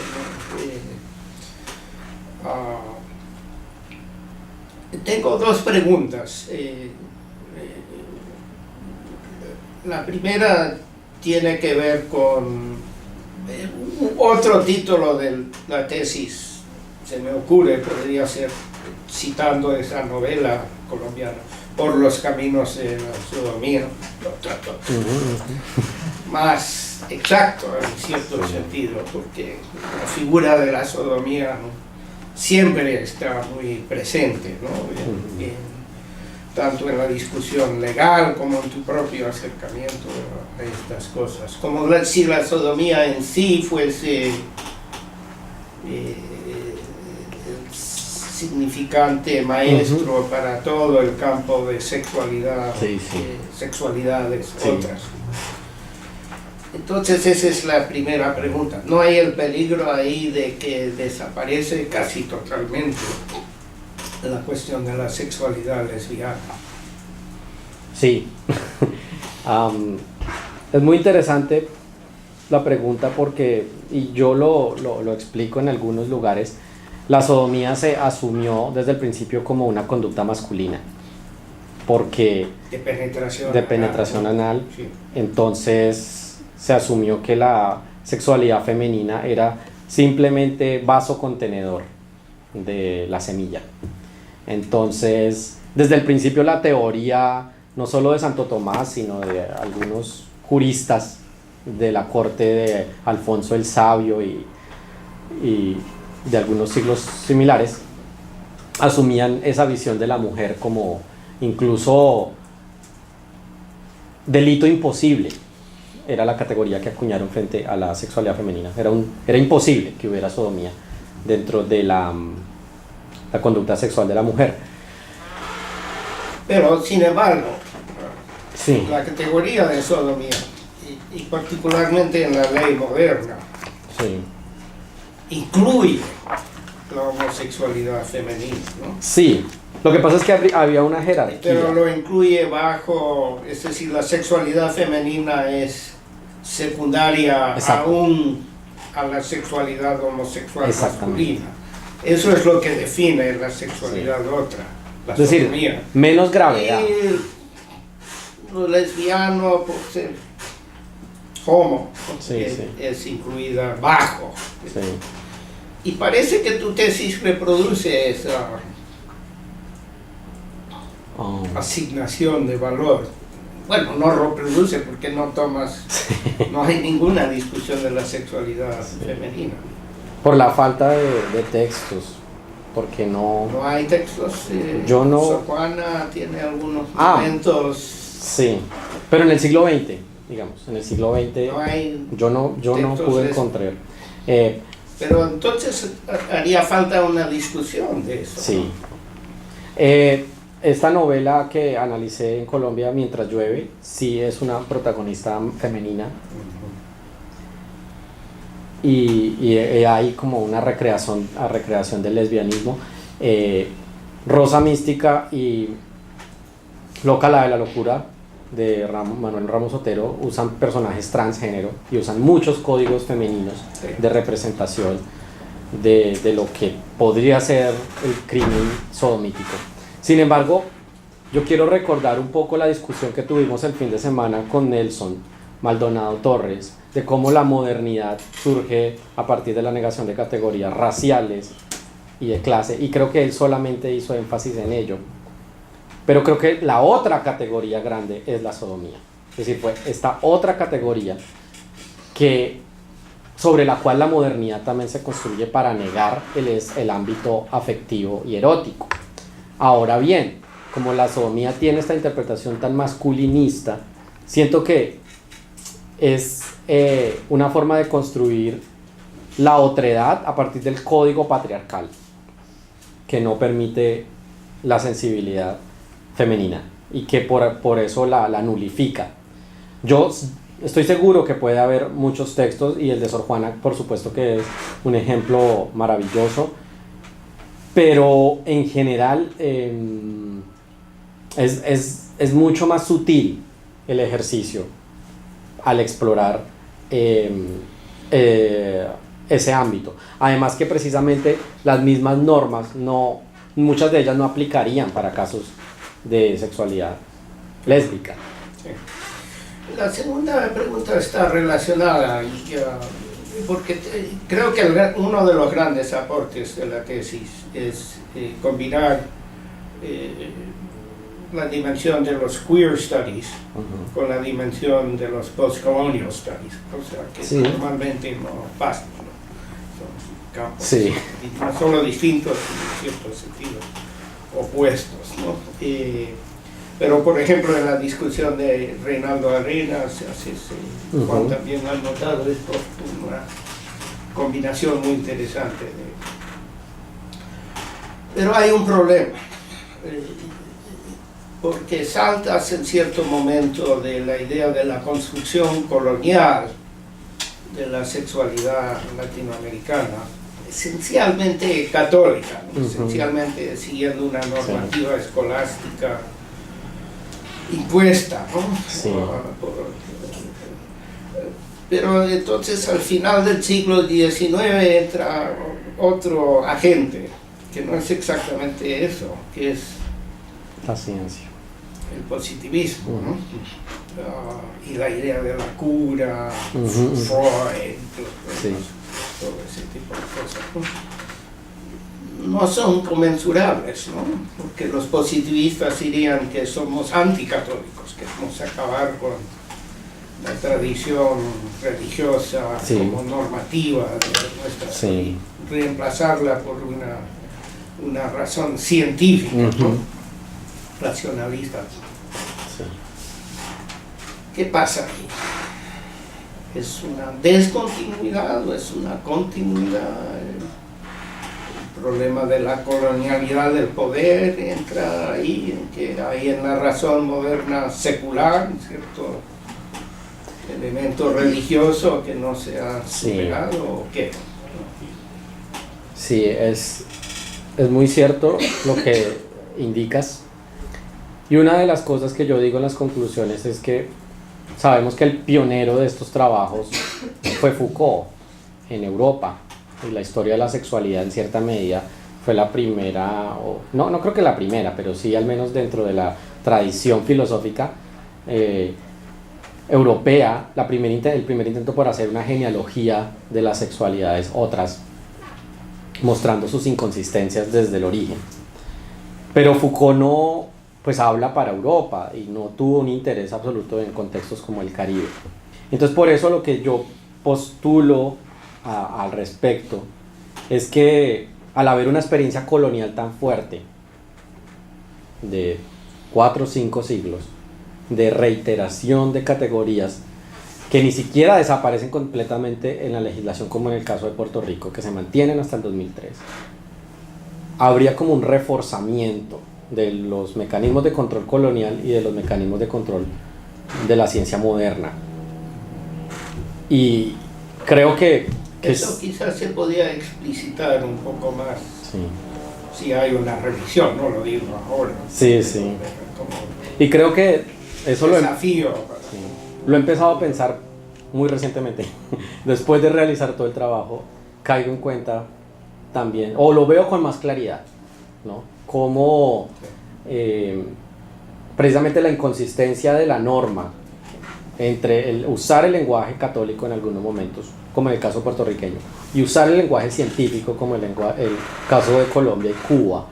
¿no? Tengo dos preguntas. La primera tiene que ver con otro título de la tesis, se me ocurre, podría ser citando esa novela colombiana, Por los caminos de la sodomía, lo trato más exacto en cierto sentido, porque la figura de la sodomía, ¿no?, siempre está muy presente, ¿no? Tanto en la discusión legal como en tu propio acercamiento a estas cosas, como si la sodomía en sí fuese significante maestro para todo el campo de sexualidad, sexualidades otras. Entonces esa es la primera pregunta. ¿No hay el peligro ahí de que desaparece casi totalmente la cuestión de la sexualidad lesbiana? Sí. Es muy interesante la pregunta, porque, y yo lo explico en algunos lugares, la sodomía se asumió desde el principio como una conducta masculina, porque de penetración anal. Sí. Entonces se asumió que la sexualidad femenina era simplemente vaso contenedor de la semilla. Entonces, desde el principio la teoría, no solo de Santo Tomás, sino de algunos juristas de la corte de Alfonso el Sabio y de algunos siglos similares, asumían esa visión de la mujer como incluso delito imposible. Era la categoría que acuñaron frente a la sexualidad femenina. Era imposible que hubiera sodomía dentro de la conducta sexual de la mujer. Pero, sin embargo, Sí, la categoría de sodomía, y particularmente en la ley moderna, sí. incluye la homosexualidad femenina, ¿no? Sí, lo que pasa es que había una jerarquía. Pero lo incluye bajo, es decir, la sexualidad femenina es secundaria Exacto. aún a la homosexual Exactamente. masculina. Eso es lo que define la sexualidad otra, la Es decir, sodomía. menos gravedad. Y lo lesbiano, por ser homo, Sí, sí. es incluida bajo. Sí. Y parece que tu tesis reproduce esa Oh. asignación de valor. Bueno, no reproduce porque no tomas, no hay ninguna discusión de la sexualidad femenina. Por la falta de textos, porque no... No hay textos. Yo no- Sor Juana tiene algunos Ah. momentos. Sí, pero en el siglo XX, digamos, en el siglo XX No hay. yo no textos pude de eso. encontrar. Pero entonces haría falta una discusión de eso. Sí. Esta novela que analicé en Colombia, Mientras llueve, sí es una protagonista femenina. Y hay como una recreación del lesbianismo. Rosa Mística y Loca la de la locura de Manuel Ramos Otero usan personajes transgénero y usan muchos códigos femeninos Sí. de representación de lo que podría ser el crimen sodomítico. Sin embargo, yo quiero recordar un poco la discusión que tuvimos el fin de semana con Nelson Maldonado Torres, de cómo la modernidad surge a partir de la negación de categorías raciales y de clase, y creo que él solamente hizo énfasis en ello. Pero creo que la otra categoría grande es la sodomía. Es decir, fue esta otra categoría sobre la cual la modernidad también se construye para negar el ámbito afectivo y erótico. Ahora bien, como la sodomía tiene esta interpretación tan masculinista, siento que es una forma de construir la otredad a partir del código patriarcal, que no permite la sensibilidad femenina y que por eso la nulifica. Yo estoy seguro que puede haber muchos textos, y el de Sor Juana por supuesto que es un ejemplo maravilloso, pero en general es mucho más sutil el ejercicio al explorar ese ámbito. Además que precisamente las mismas normas, muchas de ellas no aplicarían para casos de sexualidad lésbica. Sí. La segunda pregunta está relacionada, porque creo que uno de los grandes aportes de la tesis es combinar la dimensión de los queer studies con la dimensión de los postcolonial studies, o sea que Sí. normalmente no pasa, ¿no? Son campos Sí. no solo distintos, en cierto sentido opuestos, ¿no? Pero por ejemplo en la discusión de Reinaldo Arenas, Juan también ha notado esto, una combinación muy interesante. Pero hay un problema, porque saltas en cierto momento de la idea de la construcción colonial de la sexualidad latinoamericana, esencialmente católica, ¿no? Esencialmente siguiendo una normativa escolástica impuesta, ¿no? Sí. Pero entonces al final del siglo XIX entra otro agente, que no es exactamente eso, que es La ciencia. el positivismo, ¿no? y la idea de la cura, Ujú. Freud, Sí. todo ese tipo de cosas, no son conmensurables, ¿no? Porque los positivistas dirían que somos anticatólicos, que queremos acabar con la tradición religiosa Sí. como normativa de nuestra Sí. reemplazarla por una razón científica, ¿no? Ujú. Racionalista. Sí. ¿Qué pasa ahí? ¿Es una descontinuidad o es una continuidad? El problema de la colonialidad del poder entra ahí, en que hay en la razón moderna secular, ¿cierto? Elemento religioso que no se ha Sí. superado, ¿o qué? Sí, es muy cierto lo que indicas. Y una de las cosas que yo digo en las conclusiones es que sabemos que el pionero de estos trabajos fue Foucault en Europa, y la historia de la sexualidad en cierta medida fue la primera, no creo que la primera, pero sí al menos dentro de la tradición filosófica europea, el primer intento por hacer una genealogía de las sexualidades otras, mostrando sus inconsistencias desde el origen. Pero Foucault no, pues habla para Europa y no tuvo un interés absoluto en contextos como el Caribe. Entonces por eso lo que yo postulo al respecto es que al haber una experiencia colonial tan fuerte de 4 o 5 siglos de reiteración de categorías que ni siquiera desaparecen completamente en la legislación, como en el caso de Puerto Rico, que se mantienen hasta el 2003, habría como un reforzamiento de los mecanismos de control colonial y de los mecanismos de control de la ciencia moderna. Y creo que Eso quizás se podía explicitar un poco más sí. si hay una revisión, no lo digo ahora. Sí, sí. Como Y creo que eso desafío. lo he empezado a pensar muy recientemente. Después de realizar todo el trabajo, caigo en cuenta también, o lo veo con más claridad, ¿no? Cómo precisamente la inconsistencia de la norma entre usar el lenguaje católico en algunos momentos, como en el caso puertorriqueño, y usar el lenguaje científico, como el caso de Colombia y Cuba,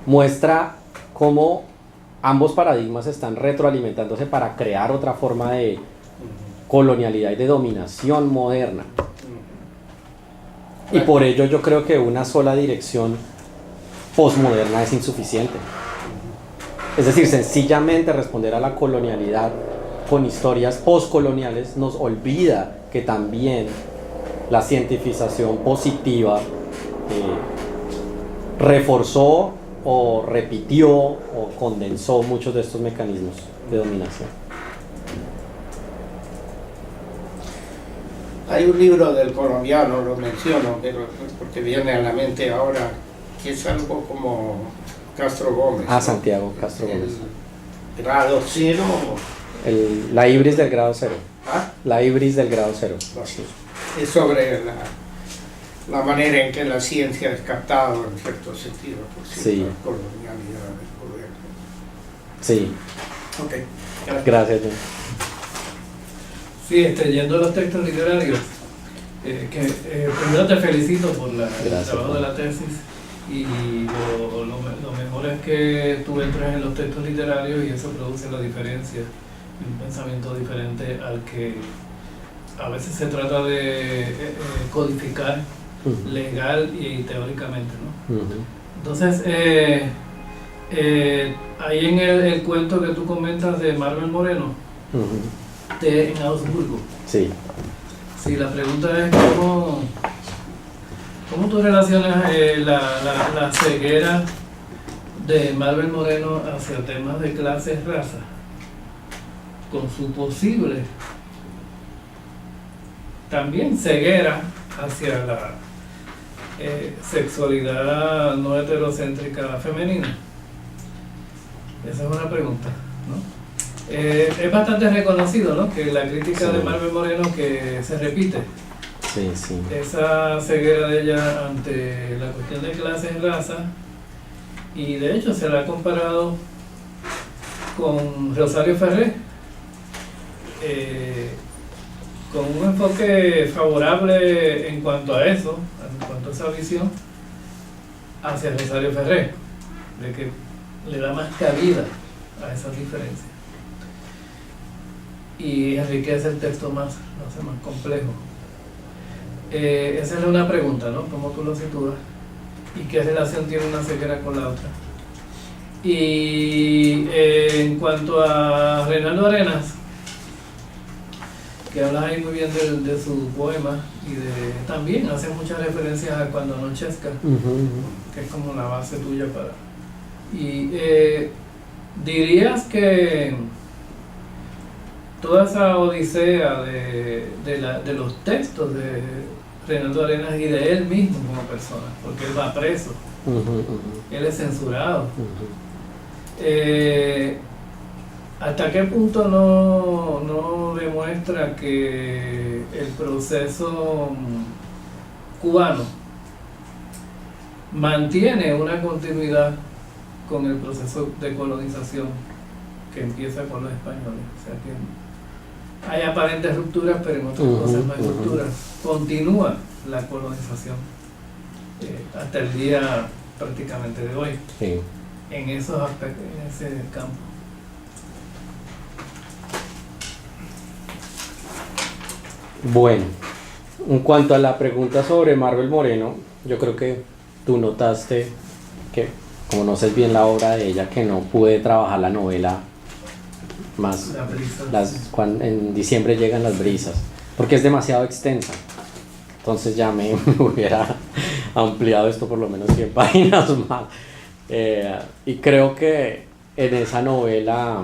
muestra cómo ambos paradigmas están retroalimentándose para crear otra forma de colonialidad y de dominación moderna. Y por ello yo creo que una sola dirección posmoderna es insuficiente. Es decir, sencillamente responder a la colonialidad con historias postcoloniales nos olvida que también la cientificación positiva reforzó o repitió o condensó muchos de estos mecanismos de dominación. Hay un libro del colombiano, lo menciono, pero porque viene a la mente ahora, que es algo como Castro Gómez. Ah, Santiago Castro Gómez. El grado cero. La ibris del grado cero. ¿Ah? La ibris del grado cero. Es sobre la manera en que la ciencia es captada en cierto sentido por cierta colonialidad del poder. Sí. Ok. Gracias, John. Sí, yendo a los textos literarios, primero te felicito por el trabajo de la tesis, y lo mejor es que tú entres en los textos literarios y eso produce la diferencia, un pensamiento diferente al que a veces se trata de codificar legal y teóricamente, ¿no? Entonces, ahí en el cuento que tú comentas de Marvel Moreno, en Augsburgo. Sí. Sí, la pregunta es cómo tú relacionas la ceguera de Marvel Moreno hacia temas de clases, raza, con su posible también ceguera hacia la sexualidad no heterocéntrica femenina. Esa es una pregunta, ¿no? Es bastante reconocido, ¿no?, que la crítica de Marvel Moreno que se repite, esa ceguera de ella ante la cuestión de clases y raza, y de hecho se la ha comparado con Rosario Ferré, con un enfoque favorable en cuanto a eso, en cuanto a esa visión, hacia Rosario Ferré, de que le da más cabida a esas diferencias y enriquece el texto más, lo hace más complejo. Esa es una pregunta, ¿no? ¿Cómo tú lo sitúas? ¿Y qué relación tiene una ceguera con la otra? Y en cuanto a Reinaldo Arenas, que hablas ahí muy bien de su poema y también hace muchas referencias a Cuando anochezca, que es como la base tuya para... Y dirías que toda esa odisea de los textos de Reinaldo Arenas y de él mismo como persona, porque él va preso, él es censurado. ¿Hasta qué punto no demuestra que el proceso cubano mantiene una continuidad con el proceso de colonización que empieza con los españoles? O sea que hay aparentes rupturas, pero en otras cosas no hay rupturas. Continúa la colonización hasta el día prácticamente de hoy, Sí. en esos aspectos, en ese campo. Bueno, en cuanto a la pregunta sobre Marvel Moreno, yo creo que tú notaste que, como conoces bien la obra de ella, que no pude trabajar la novela más. En diciembre llegan las brisas, porque es demasiado extensa. Entonces ya me hubiera ampliado esto por lo menos 100 páginas más. Y creo que en esa novela,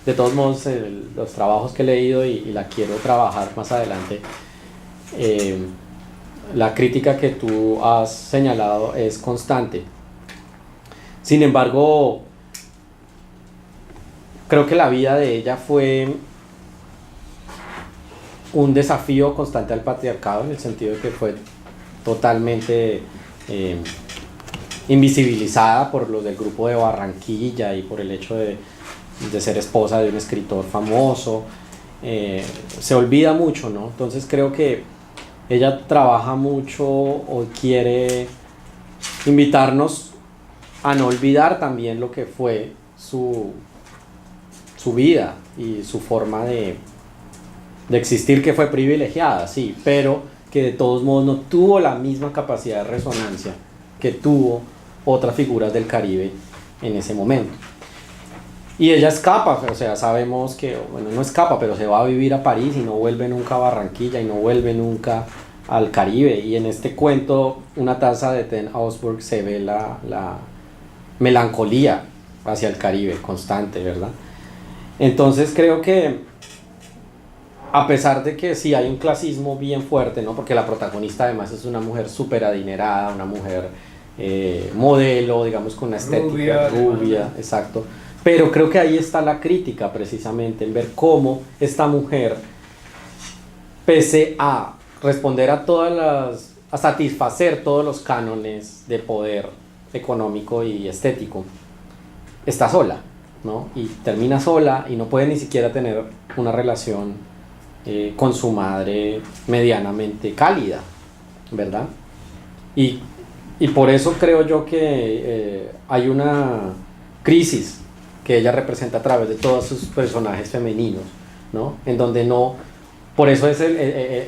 de todos modos, los trabajos que he leído y la quiero trabajar más adelante, la crítica que tú has señalado es constante. Sin embargo, creo que la vida de ella fue un desafío constante al patriarcado, en el sentido de que fue totalmente invisibilizada por los del grupo de Barranquilla y por el hecho de ser esposa de un escritor famoso. Se olvida mucho, ¿no? Entonces creo que ella trabaja mucho o quiere invitarnos a no olvidar también lo que fue su vida y su forma de existir, que fue privilegiada, sí, pero que de todos modos no tuvo la misma capacidad de resonancia que tuvo otras figuras del Caribe en ese momento. Y ella escapa, o sea, sabemos que, bueno, no escapa, pero se va a vivir a París y no vuelve nunca a Barranquilla y no vuelve nunca al Caribe. Y en este cuento, Una taza de té en Augsburg, se ve la melancolía hacia el Caribe constante, ¿verdad? Entonces creo que, a pesar de que sí hay un clasismo bien fuerte, ¿no? Porque la protagonista además es una mujer súper adinerada, una mujer modelo, digamos, con una estética rubia, exacto. Pero creo que ahí está la crítica, precisamente, en ver cómo esta mujer, pese a responder a satisfacer todos los cánones de poder económico y estético, está sola, ¿no? Y termina sola y no puede ni siquiera tener una relación con su madre medianamente cálida, ¿verdad? Y por eso creo yo que hay una crisis que ella representa a través de todos sus personajes femeninos, ¿no? En donde no, por eso es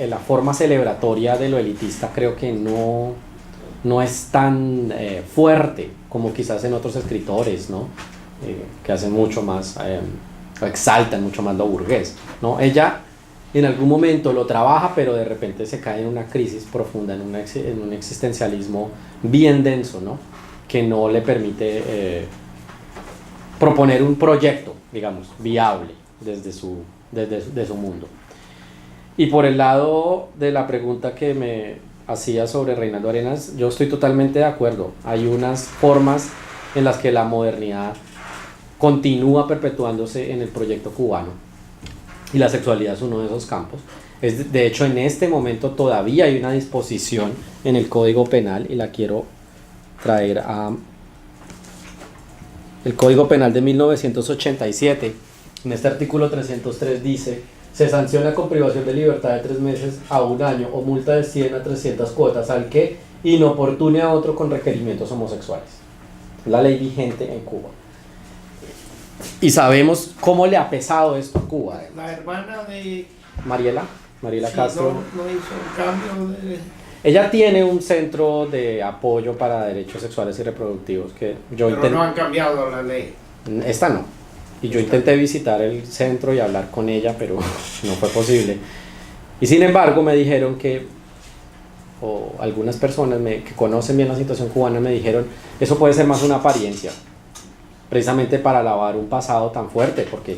la forma celebratoria de lo elitista, creo que no es tan fuerte como quizás en otros escritores, ¿no? Que hacen mucho más, exaltan mucho más lo burgués, ¿no? Ella en algún momento lo trabaja, pero de repente se cae en una crisis profunda, en un existencialismo bien denso, ¿no? Que no le permite proponer un proyecto, digamos, viable desde su mundo. Y por el lado de la pregunta que me hacía sobre Reinaldo Arenas, yo estoy totalmente de acuerdo. Hay unas formas en las que la modernidad continúa perpetuándose en el proyecto cubano, y la sexualidad es uno de esos campos. De hecho, en este momento todavía hay una disposición en el Código Penal, y la quiero traer a el Código Penal de 1987. En este artículo 303 dice se sanciona con privación de libertad de 3 meses a 1 año o multa de 100 a 300 cuotas al que inoportune a otro con requerimientos homosexuales. La ley vigente en Cuba. Y sabemos cómo le ha pesado esto a Cuba. La hermana de Mariela sí, Castro. no hizo un cambio de... Ella tiene un centro de apoyo para derechos sexuales y reproductivos que yo Pero no han cambiado la ley. Esta no. Y yo intenté visitar el centro y hablar con ella, pero no fue posible. Y sin embargo me dijeron que, o algunas personas que conocen bien la situación cubana me dijeron, eso puede ser más una apariencia, precisamente para lavar un pasado tan fuerte, porque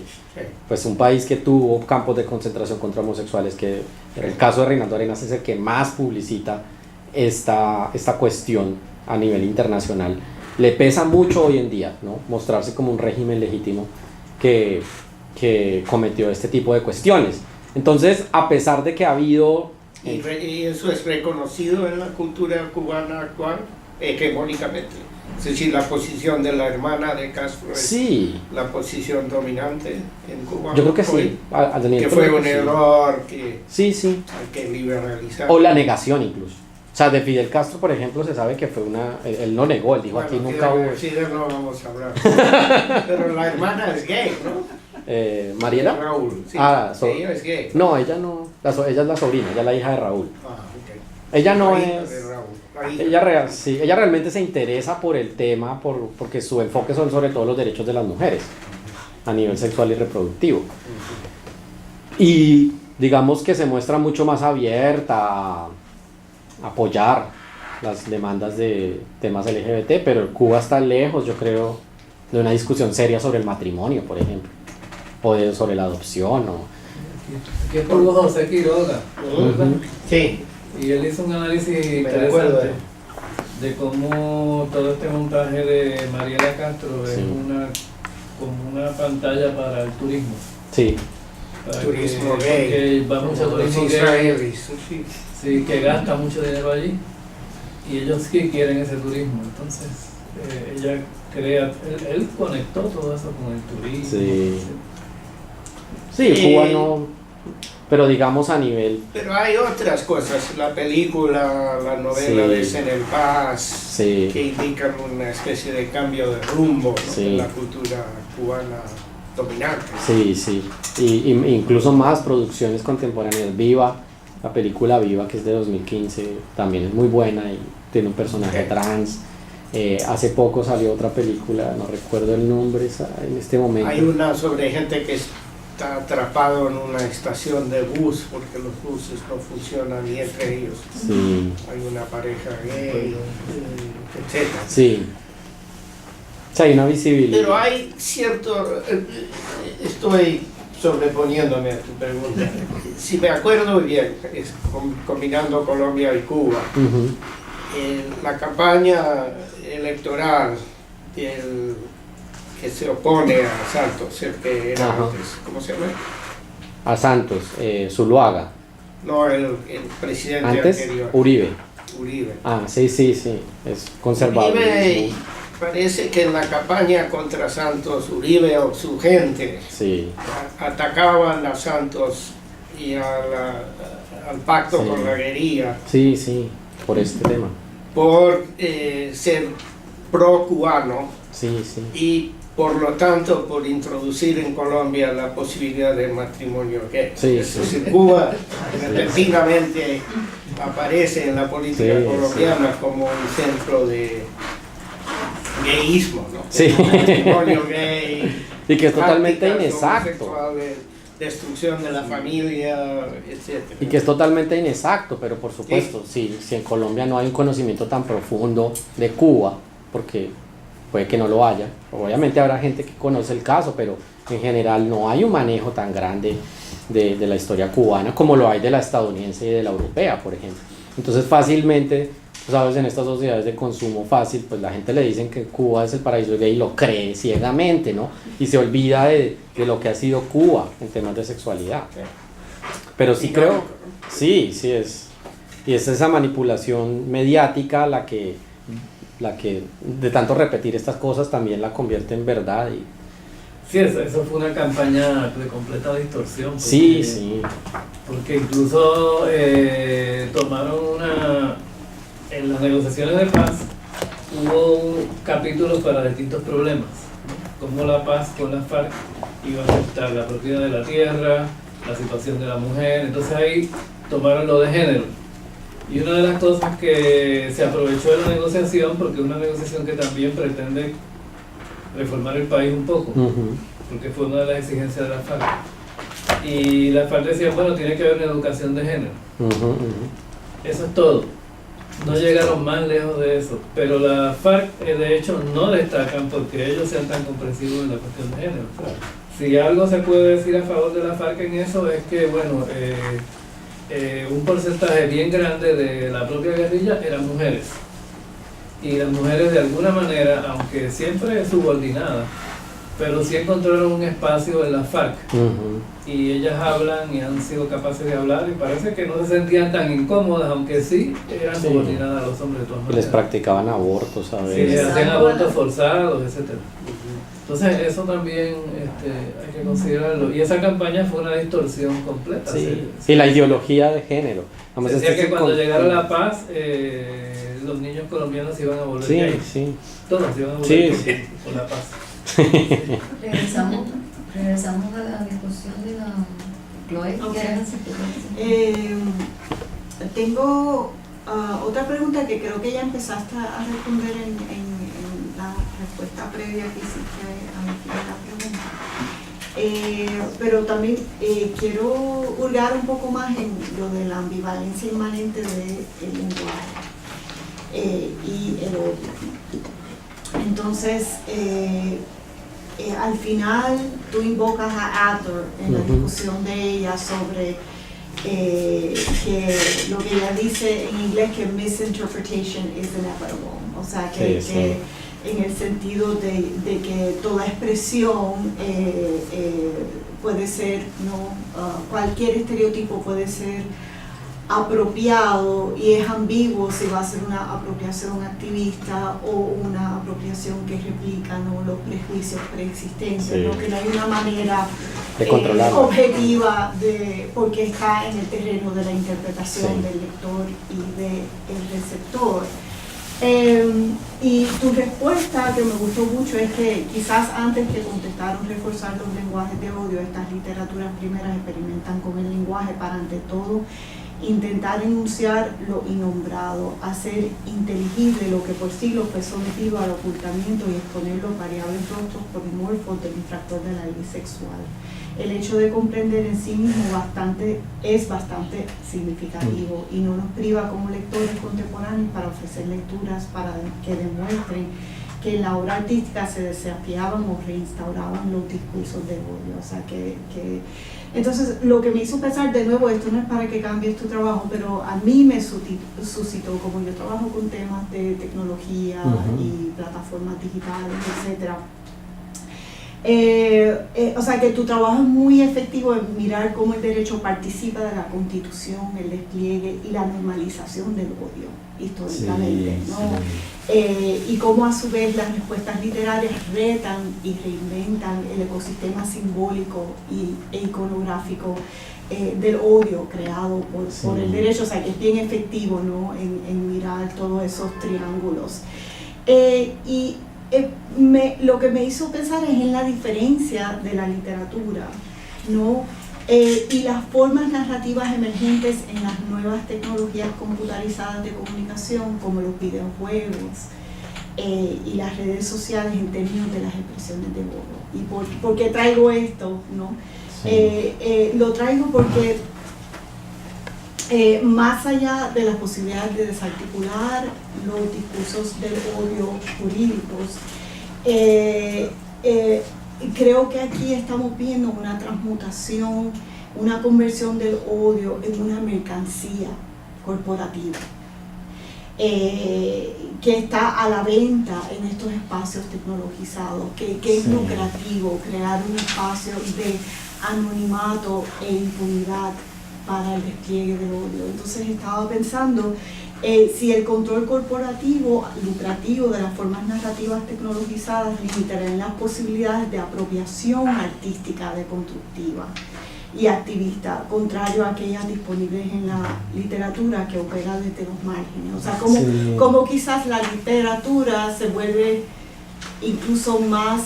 pues un país que tuvo campos de concentración contra homosexuales, que el caso de Reinaldo Arenas es el que más publicita esta cuestión a nivel internacional, le pesa mucho hoy en día, ¿no? Mostrarse como un régimen legítimo que cometió este tipo de cuestiones. Entonces, a pesar de que ha habido... Y eso es reconocido en la cultura cubana actual, hegemónicamente. Es decir, la posición de la hermana de Castro es sí, la posición dominante en Cuba. yo creo que sí. Que fue un error que sí. hay que liberalizar. O la negación incluso. O sea, de Fidel Castro, por ejemplo, se sabe que fue él no negó, él dijo, Bueno, aquí nunca hubo... Sí, de eso no vamos a hablar. Pero la hermana es gay, ¿no? ¿Mariela? Raúl, sí. Ella es gay. No, ella no. Ella es la sobrina, ella es la hija de Raúl. Ah, ok. Ella no La hija es... de Raúl. Ella realmente se interesa por el tema, porque su enfoque son sobre todo los derechos de las mujeres a nivel sexual y reproductivo. Y digamos que se muestra mucho más abierta a apoyar las demandas de temas LGBT, pero Cuba está lejos, yo creo, de una discusión seria sobre el matrimonio, por ejemplo, o sobre la adopción. Aquí estuvo José Quiroga, ¿verdad? Sí. Y él hizo un análisis recuerdo interesante de cómo todo este montaje de Mariela Castro es Sí. como una pantalla para el turismo. Sí, Turismo gay. Que va mucho Como los turismo gay, israelíes, sí. sí, que gasta mucho dinero allí. Y ellos sí quieren ese turismo. Entonces, ella crea, él conectó todo eso con el turismo. Sí. sí, Cuba no, pero digamos a nivel... Pero hay otras cosas, la película, la novela Sí. de Senel Paz, Sí. que indican una especie de cambio de rumbo, ¿no? Sí. En la cultura cubana dominante. Sí. Y incluso más producciones contemporáneas. Viva, la película Viva, que es de 2015, también es muy buena y tiene un personaje trans. Hace poco salió otra película, no recuerdo el nombre en este momento. Hay una sobre gente que está atrapado en una estación de bus porque los buses no funcionan ni entre ellos. Sí, Hay una pareja gay, etc. sí. O sea, hay una visibilidad. Pero hay cierto... Estoy sobreponiéndome a tu pregunta. Si me acuerdo bien, combinando Colombia y Cuba, Ujú. la campaña electoral que se opone a Santos, el que era Ajá. antes, ¿cómo se llama? A Santos, Zuluaga. No, el presidente Antes, anterior. Uribe. Uribe. Ah, sí, es conservador. Uribe, parece que en la campaña contra Santos, Uribe o su gente Sí, atacaban a Santos y al pacto Sí. con la guerrilla sí, por este tema. por ser pro-cubano Sí. y por lo tanto por introducir en Colombia la posibilidad del matrimonio gay. Sí, Es sí. decir, Cuba repentinamente aparece en la política Sí, colombiana como un centro de gayismo, ¿no? Sí. Matrimonio gay, Y que es totalmente prácticas inexacto. homosexuales, destrucción de la familia, etc. Y que es totalmente inexacto, pero por supuesto, si en Colombia no hay un conocimiento tan profundo de Cuba, porque puede que no lo haya, obviamente habrá gente que conoce el caso, pero en general no hay un manejo tan grande de la historia cubana como lo hay de la estadounidense y de la europea, por ejemplo. Entonces fácilmente, sabes, en estas sociedades de consumo fácil, pues la gente le dicen que Cuba es el paraíso gay y lo cree ciegamente, ¿no? Y se olvida de lo que ha sido Cuba en temas de sexualidad. Pero sí creo, sí es. Y es esa manipulación mediática la que de tanto repetir estas cosas también la convierte en verdad Sí, eso fue una campaña de completa distorsión. Porque, Sí. Porque incluso tomaron en las negociaciones de paz hubo un capítulo para distintos problemas, ¿no? Cómo la paz con las FARC iba a afectar la propiedad de la tierra, la situación de la mujer. Entonces ahí tomaron lo de género. Y una de las cosas que se aprovechó de la negociación, porque es una negociación que también pretende reformar el país un poco, porque fue una de las exigencias de la FARC. Y la FARC decía, bueno, tiene que haber una educación de género. Eso es todo. No llegaron más lejos de eso. Pero la FARC, de hecho, no destacan porque ellos sean tan comprensivos en la cuestión de género. Si algo se puede decir a favor de la FARC en eso es que, bueno, un porcentaje bien grande de la propia guerrilla eran mujeres. Y las mujeres de alguna manera, aunque siempre subordinadas, pero sí encontraron un espacio en la FARC. Y ellas hablan y han sido capaces de hablar y parece que no se sentían tan incómodas, aunque sí eran subordinadas a los hombres de todas maneras. Les practicaban abortos a Sí, veces. hacían abortos forzados, etc. Entonces eso también hay que considerarlo. Y esa campaña fue una distorsión completa. Sí. Y la ideología de género. Se decía que cuando llegara la paz, los niños colombianos se iban a volver gays. Todos se iban a volver gays por la paz. Regresamos a la discusión de la Chloe. Okay. Tengo otra pregunta que creo que ya empezaste a responder en la respuesta previa que hiciste a la pregunta. Pero también quiero hurgar un poco más en lo de la ambivalencia inmanente del lenguaje y el odio. Entonces, al final tú invocas a Adler en la discusión de ella sobre que lo que ella dice en inglés que misinterpretation is inevitable, o sea que en el sentido de que toda expresión puede ser, cualquier estereotipo puede ser apropiado y es ambiguo si va a ser una apropiación activista o una apropiación que replica los prejuicios preexistentes, que no hay una manera de objetiva porque está en el terreno de la interpretación del lector y del receptor. Y tu respuesta, que me gustó mucho, es que quizás antes que contestaron reforzar los lenguajes de odio, estas literaturas primeras experimentan con el lenguaje para, ante todo, intentar enunciar lo innombrado, hacer inteligible lo que por siglos fue sometido al ocultamiento y exponer los variables rostros polimorfos del infractor de la ley sexual. El hecho de comprender en sí mismo es bastante significativo y no nos priva como lectores contemporáneos para ofrecer lecturas para que demuestren que en la obra artística se desafiaban o reinstauraban los discursos de odio. O sea entonces, lo que me hizo pensar, de nuevo, esto no es para que cambies tu trabajo, pero a mí me suscitó, como yo trabajo con temas de tecnología y plataformas digitales, etcétera. O sea, que tu trabajo es muy efectivo en mirar cómo el derecho participa de la constitución, el despliegue y la normalización del odio históricamente, y cómo a su vez las respuestas literarias retan y reinventan el ecosistema simbólico e iconográfico del odio creado por el derecho. O sea, que es bien efectivo, ¿no?, en mirar todos esos triángulos. Lo que me hizo pensar es en la diferencia de la literatura, ¿no? Y las formas narrativas emergentes en las nuevas tecnologías computarizadas de comunicación, como los videojuegos y las redes sociales, en términos de las expresiones de odio. ¿Y por qué traigo esto, no? Lo traigo porque más allá de las posibilidades de desarticular los discursos del odio jurídicos, creo que aquí estamos viendo una transmutación, una conversión del odio en una mercancía corporativa que está a la venta en estos espacios tecnologizados, que es lucrativo crear un espacio de anonimato e impunidad para el despliegue del odio. Entonces estaba pensando si el control corporativo lucrativo de las formas narrativas tecnologizadas limitarían las posibilidades de apropiación artística deconstructiva y activista, contrario a aquellas disponibles en la literatura que opera desde los márgenes. O sea, como quizás la literatura se vuelve incluso más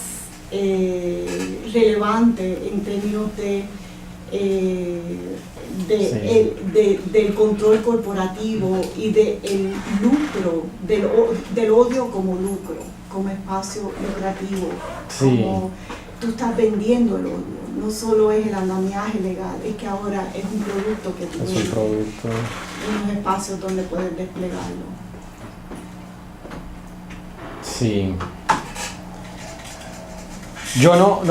relevante en términos del control corporativo y del lucro, del odio como lucro, como espacio lucrativo, como tú estás vendiendo el odio. No solo es el andamiaje legal, es que ahora es un producto que tú vendes, unos espacios donde puedes desplegarlo. Sí. Yo no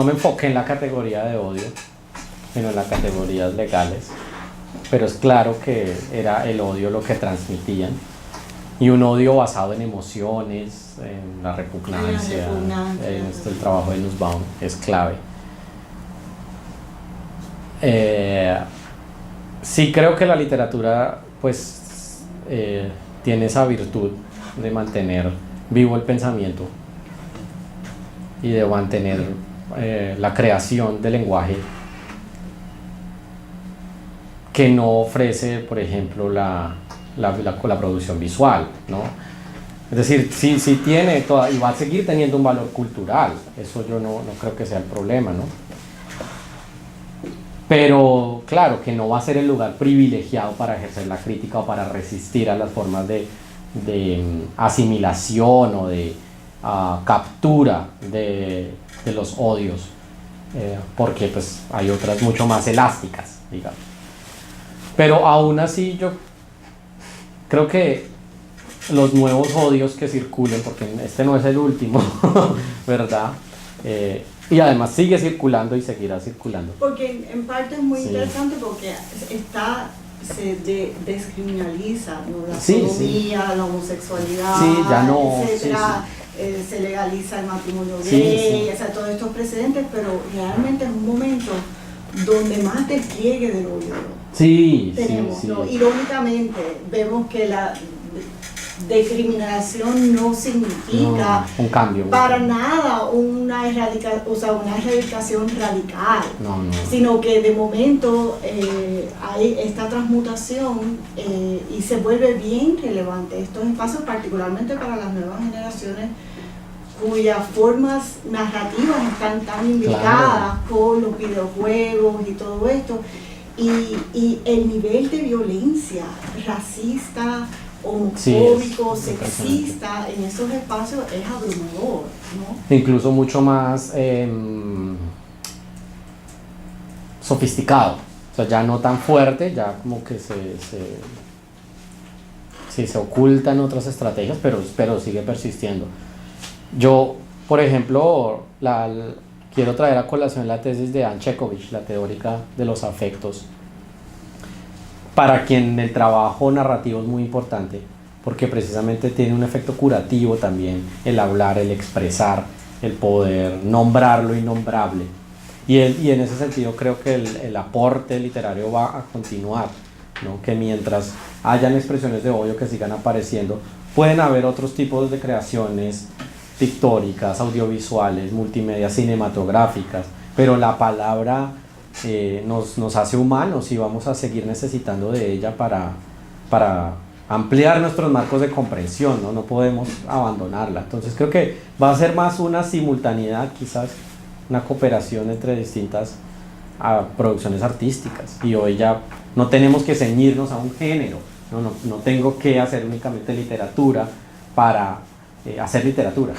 me enfoqué en la categoría de odio, sino en las categorías legales, pero es claro que era el odio lo que transmitían, y un odio basado en emociones, en la repugnancia, en el trabajo de Nussbaum es clave. Sí creo que la literatura pues tiene esa virtud de mantener vivo el pensamiento y de mantener la creación de lenguaje que no ofrece, por ejemplo, la producción visual, ¿no? Es decir, sí tiene toda, y va a seguir teniendo un valor cultural, eso yo no creo que sea el problema, ¿no? Pero claro que no va a ser el lugar privilegiado para ejercer la crítica o para resistir a las formas de asimilación o de captura de los odios, porque pues hay otras mucho más elásticas, digamos. Pero aún así yo creo que los nuevos odios que circulen, porque este no es el último, ¿verdad? Y además sigue circulando y seguirá circulando. Porque en parte es muy interesante porque se descriminaliza, ¿no? La sodomía, la homosexualidad, etcétera. Se legaliza el matrimonio gay, o sea, todos estos precedentes, pero realmente es un momento donde más despliegue del odio tenemos, ¿no? Irónicamente vemos que la decriminalización no significa un cambio para nada una erradicación radical, sino que de momento hay esta transmutación y se vuelve bien relevante estos espacios, particularmente para las nuevas generaciones cuyas formas narrativas están tan imbricadas con los videojuegos y todo esto, y el nivel de violencia racista, homofóbico, sexista en esos espacios es abrumador, ¿no? Incluso mucho más sofisticado, o sea, ya no tan fuerte, ya como que se ocultan otras estrategias, pero sigue persistiendo. Yo, por ejemplo, quiero traer a colación la tesis de Anne Chekovich, la teórica de los afectos, para quien el trabajo narrativo es muy importante, porque precisamente tiene un efecto curativo también, el hablar, el expresar, el poder nombrar lo innombrable. Y en ese sentido creo que el aporte literario va a continuar, ¿no? Que mientras hayan expresiones de odio que sigan apareciendo, pueden haber otros tipos de creaciones pictóricas, audiovisuales, multimedia, cinematográficas, pero la palabra nos hace humanos y vamos a seguir necesitando de ella para ampliar nuestros marcos de comprensión, ¿no? No podemos abandonarla. Entonces creo que va a ser más una simultaneidad, quizás una cooperación entre distintas producciones artísticas, y hoy ya no tenemos que ceñirnos a un género, no tengo que hacer únicamente literatura para hacer literatura.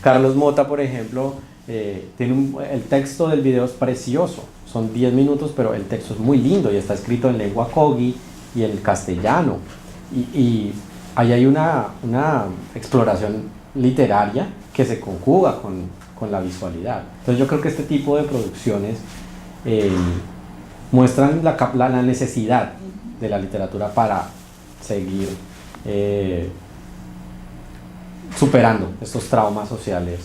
Carlos Mota, por ejemplo, tiene el texto del video es precioso, son 10 minutos, pero el texto es muy lindo y está escrito en lengua kogi y en castellano, y ahí hay una exploración literaria que se conjuga con la visualidad. Entonces yo creo que este tipo de producciones muestran la necesidad de la literatura para seguir superando estos traumas sociales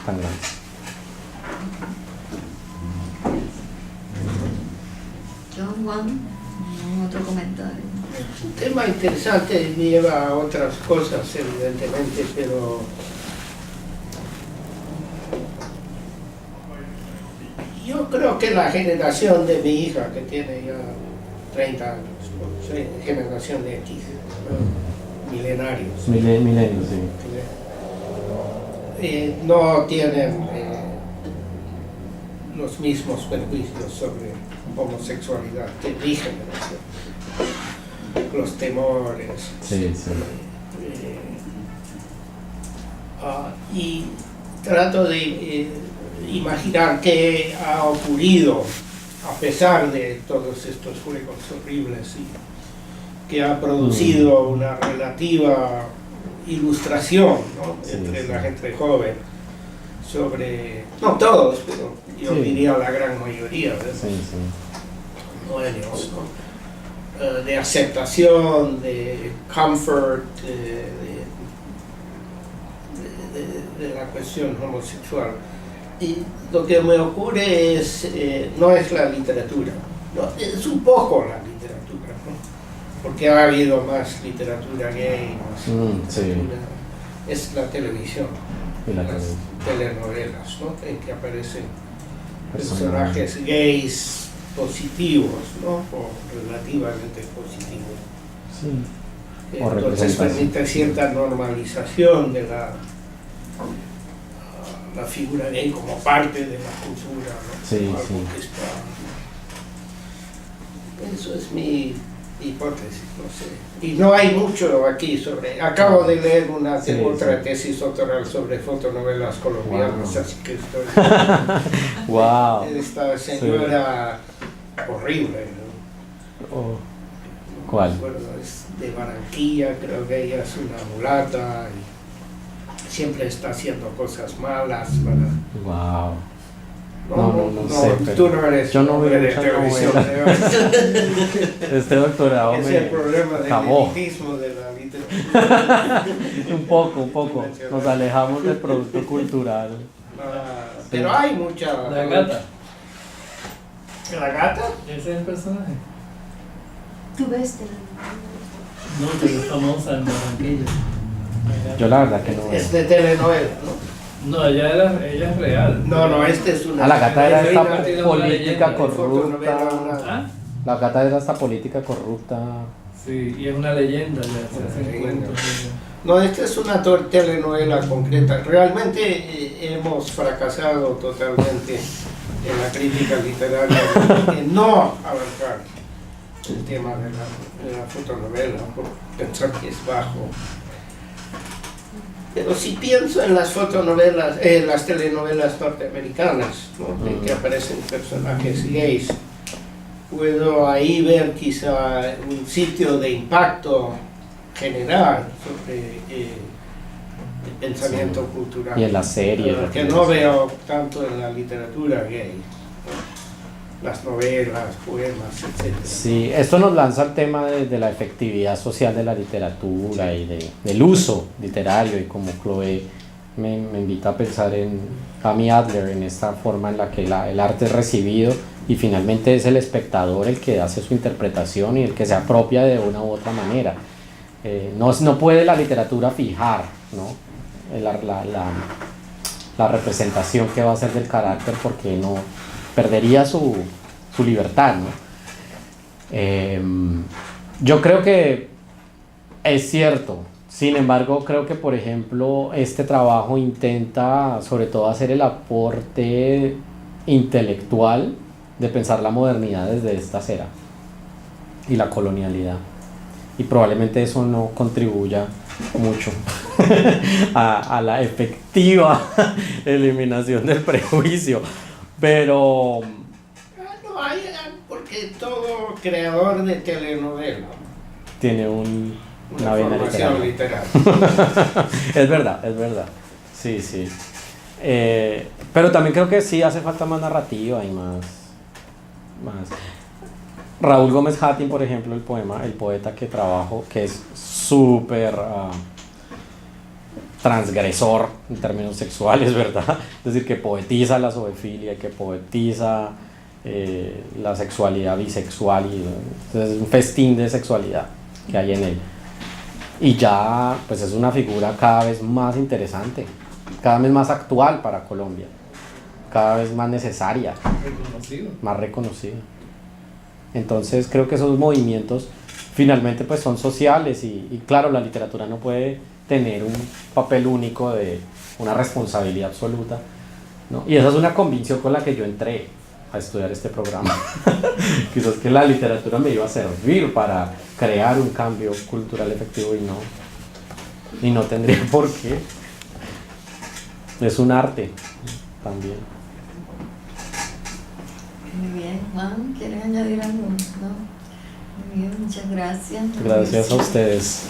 tan grandes. John Juan, otro comentario. un tema interesante, lleva a otras cosas evidentemente, pero yo creo que la generación de mi hija, que tiene ya 30 años, ¿no? Soy generación de X, ¿no? Millenarios. Milenios, sí. No tienen los mismos prejuicios sobre homosexualidad que mi generación. Los temores. Sí, sí. Y trato de imaginar qué ha ocurrido a pesar de todos estos juegos horribles y que ha producido una relativa ilustración, ¿no? Sí, entre sí. la gente joven sobre, no todos, pero yo Sí. diría la gran mayoría de los Sí, sí. millennials, ¿no? De aceptación, de comfort, de la cuestión homosexual. Y lo que me ocurre es, no es la literatura, no, es un poco la literatura, ¿no? Porque ha habido más literatura gay, más Sí. literatura, es la televisión, Y la las televisión. telenovelas, ¿no? En que aparecen personajes gays positivos, ¿no? O relativamente positivos. Sí. O Entonces representación. permite cierta normalización de la figura gay como parte de la cultura, ¿no? Sí, Como algo sí. que está... Eso es mi hipótesis, no sé. Y no hay mucho aquí sobre... Acabo de leer una Sí, otra sí. tesis doctoral sobre fotonovelas colombianas, Wow. así que estoy... Wow. Esta señora horrible, ¿no? Oh, No ¿cuál? me acuerdo, es de Barranquilla, creo que ella es una mulata y siempre está haciendo cosas malas para... Wow. No, sé, pero tú no eres yo no hombre veo de muchas televisión. novelas. Este doctorado Es me el problema del acabó. elitismo de la literatura. un poco. Nos alejamos del producto cultural. Pero hay mucha... La gata. ¿La gata? Ese es el personaje. Tú ves No, pero es famosa en Barranquilla. Yo la verdad que no Es veo. de telenovela, ¿no? No, ella es real. No, este es una... La gata era esta Una leyenda, política fotonovela, corrupta. ¿Ah? La gata era esta política corrupta. Sí, y es una leyenda, ya se hacen leyenda. cuentos. No, esta es una telenovela concreta. Realmente hemos fracasado totalmente en la crítica literaria en no abarcar el tema de la fotonovela, por pensar que es bajo. Pero si pienso en las fotonovelas, las telenovelas norteamericanas, ¿no? En que aparecen personajes gays, puedo ahí ver quizá un sitio de impacto general sobre el pensamiento cultural. Y en las series. Que no veo tanto en la literatura gay, ¿no? Las novelas, poemas, etc. Sí, esto nos lanza al tema de la efectividad social de la literatura y del uso literario, y como Chloe me invita a pensar en Amy Adler, en esta forma en la que el arte es recibido y finalmente es el espectador el que hace su interpretación y el que se apropia de una u otra manera. No puede la literatura fijar, ¿no? la representación que va a hacer del carácter, porque no perdería su libertad, ¿no? Yo creo que es cierto. Sin embargo, creo que, por ejemplo, este trabajo intenta sobre todo hacer el aporte intelectual de pensar la modernidad desde esta acera y la colonialidad, y probablemente eso no contribuya mucho a la efectiva eliminación del prejuicio, pero No hay, porque todo creador de telenovela tiene una vena formación literaria. literaria. Es verdad, sí. Pero también creo que sí hace falta más narrativa y más. Raúl Gómez Hattin, por ejemplo, el poeta que trabajo, que es súper transgresor en términos sexuales, ¿verdad? Es decir, que poetiza la zoofilia, que poetiza la sexualidad bisexual, y entonces es un festín de sexualidad. que hay en él. Y ya pues es una figura cada vez más interesante, cada vez más actual para Colombia, cada vez más necesaria, más reconocida. Entonces creo que esos movimientos finalmente pues son sociales y claro, la literatura no puede tener un papel único de una responsabilidad absoluta, ¿no? Y esa es una convicción con la que yo entré a estudiar este programa. Quizás que la literatura me iba a servir para crear un cambio cultural efectivo y no tendría por qué. Es un arte también. Muy bien, Juan, ¿quieres añadir algo? No. Muy bien, muchas gracias. Gracias a ustedes.